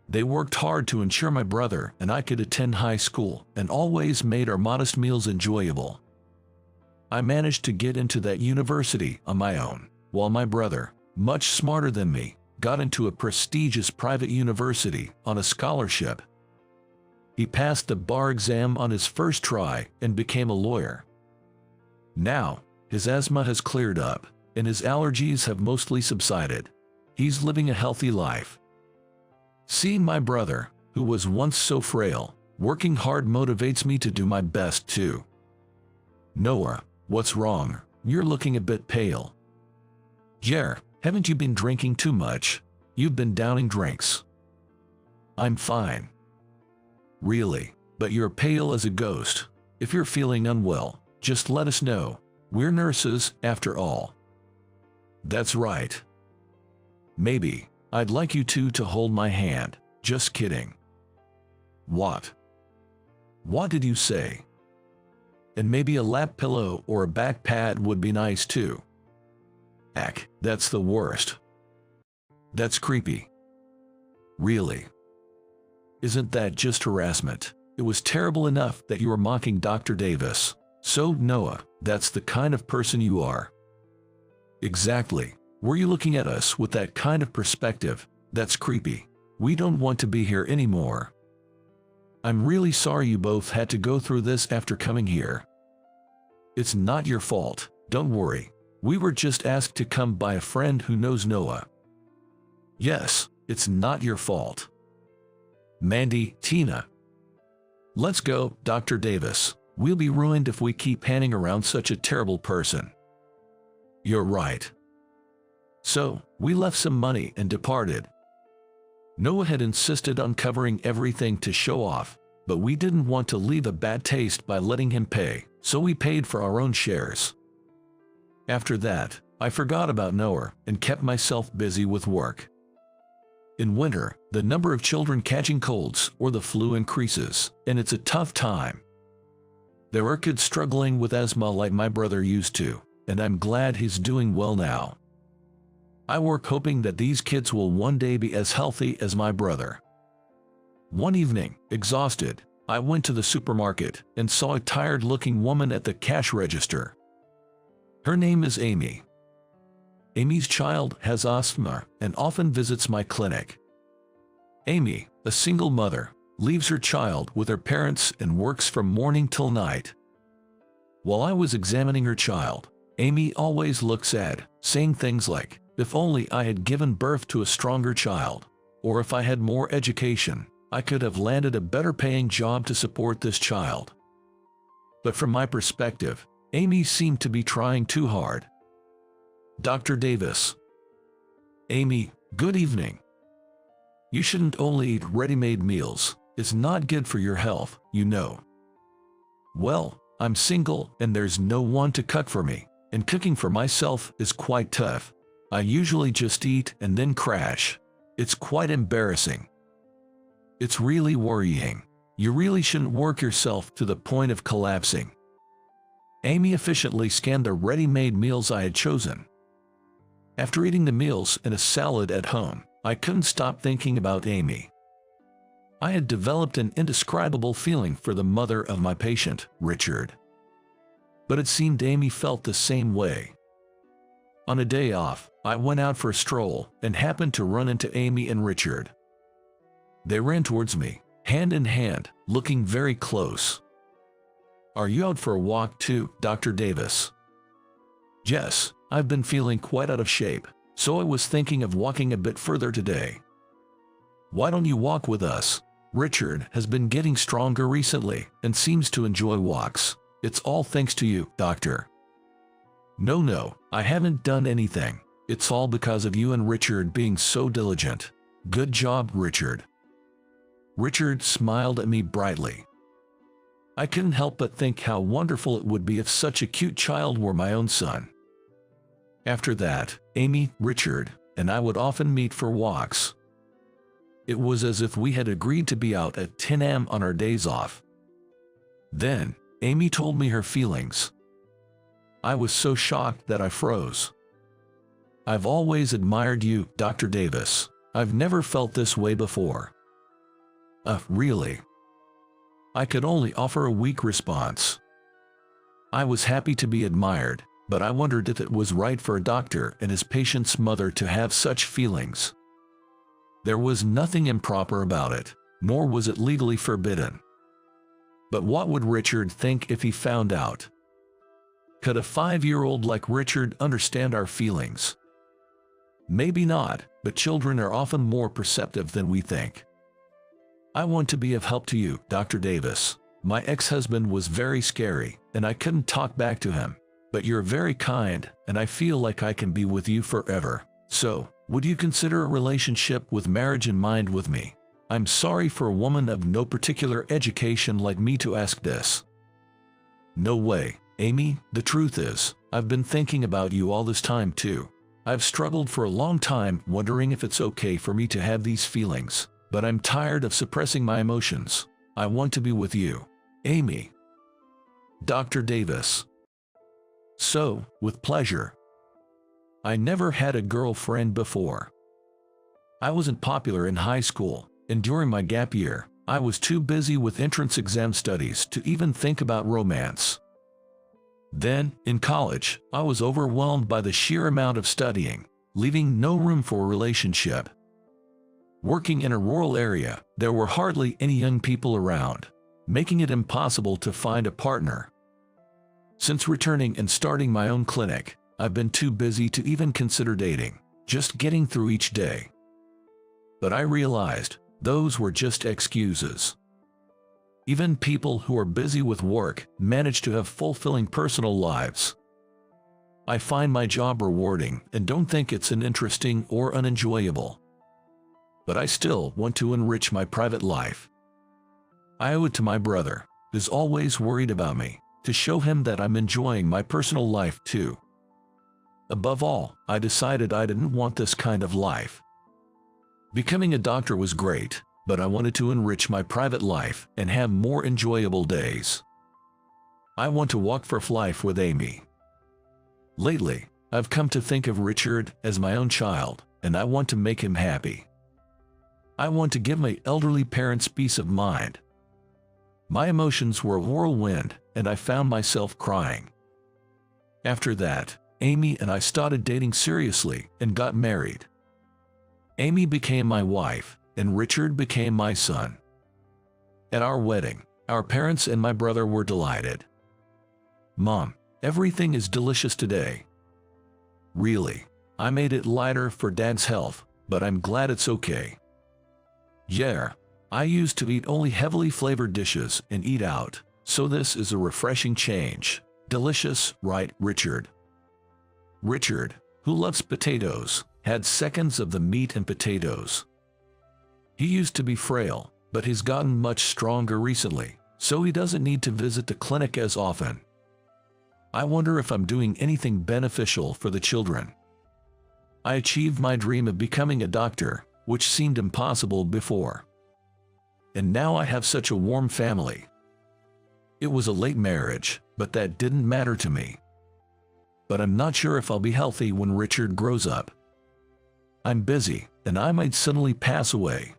They worked hard to ensure my brother and I could attend high school and always made our modest meals enjoyable. I managed to get into that university on my own, while my brother, much smarter than me, got into a prestigious private university on a scholarship. He passed the bar exam on his first try and became a lawyer. Now, his asthma has cleared up, and his allergies have mostly subsided. He's living a healthy life. Seeing my brother, who was once so frail, working hard motivates me to do my best too. Noah, what's wrong? You're looking a bit pale. Jer, haven't you been drinking too much? You've been downing drinks. I'm fine. Really, but you're pale as a ghost. If you're feeling unwell, just let us know. We're nurses, after all. That's right. Maybe, I'd like you two to hold my hand. Just kidding. What? What did you say? And maybe a lap pillow or a back pad would be nice too. Ack, that's the worst. That's creepy. Really? Isn't that just harassment? It was terrible enough that you were mocking Dr. Davis. So, Noah, that's the kind of person you are. Exactly. Were you looking at us with that kind of perspective? That's creepy. We don't want to be here anymore. I'm really sorry you both had to go through this after coming here. It's not your fault, don't worry. We were just asked to come by a friend who knows Noah. Yes, it's not your fault. Mandy, Tina. Let's go, Dr. Davis. We'll be ruined if we keep hanging around such a terrible person. You're right. So, we left some money and departed. Noah had insisted on covering everything to show off, but we didn't want to leave a bad taste by letting him pay, so we paid for our own shares. After that, I forgot about Noah and kept myself busy with work. In winter, the number of children catching colds or the flu increases, and it's a tough time. There are kids struggling with asthma like my brother used to, and I'm glad he's doing well now. I work hoping that these kids will one day be as healthy as my brother. One evening, exhausted, I went to the supermarket and saw a tired-looking woman at the cash register. Her name is Amy. Amy's child has asthma and often visits my clinic. Amy, a single mother, leaves her child with her parents and works from morning till night. While I was examining her child, Amy always looks sad, saying things like, "If only I had given birth to a stronger child, or if I had more education, I could have landed a better paying job to support this child." But from my perspective, Amy seemed to be trying too hard. Dr. Davis. Amy, good evening. You shouldn't only eat ready-made meals. It's not good for your health, you know. Well, I'm single and there's no one to cook for me, and cooking for myself is quite tough. I usually just eat and then crash. It's quite embarrassing. It's really worrying. You really shouldn't work yourself to the point of collapsing. Amy efficiently scanned the ready-made meals I had chosen. After eating the meals and a salad at home, I couldn't stop thinking about Amy. I had developed an indescribable feeling for the mother of my patient, Richard. But it seemed Amy felt the same way. On a day off, I went out for a stroll and happened to run into Amy and Richard. They ran towards me, hand in hand, looking very close. "Are you out for a walk too, Dr. Davis?" "Yes, I've been feeling quite out of shape, so I was thinking of walking a bit further today." "Why don't you walk with us? Richard has been getting stronger recently and seems to enjoy walks. It's all thanks to you, doctor." No, I haven't done anything. It's all because of you and Richard being so diligent. Good job, Richard." Richard smiled at me brightly. I couldn't help but think how wonderful it would be if such a cute child were my own son. After that, Amy, Richard, and I would often meet for walks. It was as if we had agreed to be out at 10 a.m. on our days off. Then, Amy told me her feelings. I was so shocked that I froze. "I've always admired you, Dr. Davis. I've never felt this way before." Really?" I could only offer a weak response. I was happy to be admired, but I wondered if it was right for a doctor and his patient's mother to have such feelings. There was nothing improper about it, nor was it legally forbidden. But what would Richard think if he found out? Could a 5-year-old like Richard understand our feelings? Maybe not, but children are often more perceptive than we think. "I want to be of help to you, Dr. Davis. My ex-husband was very scary, and I couldn't talk back to him. But you're very kind, and I feel like I can be with you forever. So, would you consider a relationship with marriage in mind with me? I'm sorry for a woman of no particular education like me to ask this." "No way, Amy. The truth is, I've been thinking about you all this time too. I've struggled for a long time wondering if it's okay for me to have these feelings. But I'm tired of suppressing my emotions. I want to be with you, Amy." Dr. Davis. So, with pleasure. I never had a girlfriend before. I wasn't popular in high school, and during my gap year, I was too busy with entrance exam studies to even think about romance. Then, in college, I was overwhelmed by the sheer amount of studying, leaving no room for a relationship. Working in a rural area, there were hardly any young people around, making it impossible to find a partner. Since returning and starting my own clinic, I've been too busy to even consider dating, just getting through each day. But I realized those were just excuses. Even people who are busy with work manage to have fulfilling personal lives. I find my job rewarding and don't think it's interesting or unenjoyable. But I still want to enrich my private life. I owe it to my brother, who's always worried about me, to show him that I'm enjoying my personal life too. Above all, I decided I didn't want this kind of life. Becoming a doctor was great, but I wanted to enrich my private life and have more enjoyable days. I want to walk for life with Amy. Lately, I've come to think of Richard as my own child, and I want to make him happy. I want to give my elderly parents peace of mind. My emotions were a whirlwind, and I found myself crying. After that, Amy and I started dating seriously and got married. Amy became my wife, and Richard became my son. At our wedding, our parents and my brother were delighted. "Mom, everything is delicious today." "Really? I made it lighter for Dad's health, but I'm glad it's okay." "Yeah, I used to eat only heavily flavored dishes and eat out, so this is a refreshing change. Delicious, right, Richard?" Richard, who loves potatoes, had seconds of the meat and potatoes. He used to be frail, but he's gotten much stronger recently, so he doesn't need to visit the clinic as often. I wonder if I'm doing anything beneficial for the children. I achieved my dream of becoming a doctor, which seemed impossible before. And now I have such a warm family. It was a late marriage, but that didn't matter to me. But I'm not sure if I'll be healthy when Richard grows up. I'm busy, and I might suddenly pass away.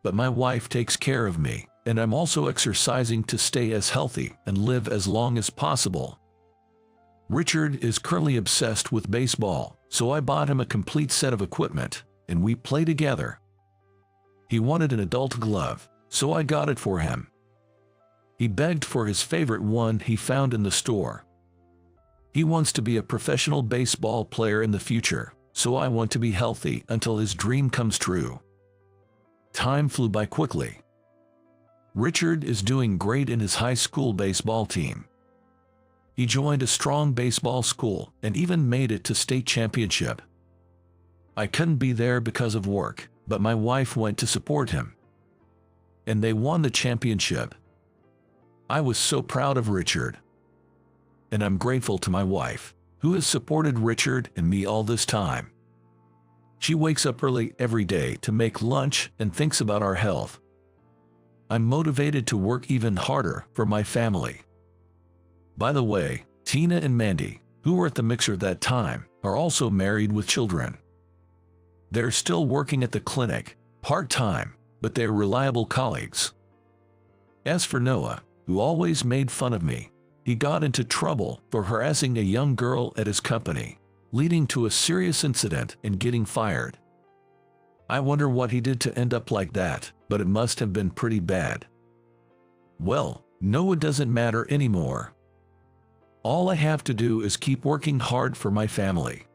But my wife takes care of me, and I'm also exercising to stay as healthy and live as long as possible. Richard is currently obsessed with baseball, so I bought him a complete set of equipment, and we play together. He wanted an adult glove, so I got it for him. He begged for his favorite one he found in the store. He wants to be a professional baseball player in the future, so I want to be healthy until his dream comes true. Time flew by quickly. Richard is doing great in his high school baseball team. He joined a strong baseball school and even made it to state championship. I couldn't be there because of work, but my wife went to support him. And they won the championship. I was so proud of Richard. And I'm grateful to my wife, who has supported Richard and me all this time. She wakes up early every day to make lunch and thinks about our health. I'm motivated to work even harder for my family. By the way, Tina and Mandy, who were at the mixer that time, are also married with children. They're still working at the clinic, part-time, but they're reliable colleagues. As for Noah, who always made fun of me, he got into trouble for harassing a young girl at his company, leading to a serious incident and getting fired. I wonder what he did to end up like that, but it must have been pretty bad. Well, Noah doesn't matter anymore. All I have to do is keep working hard for my family.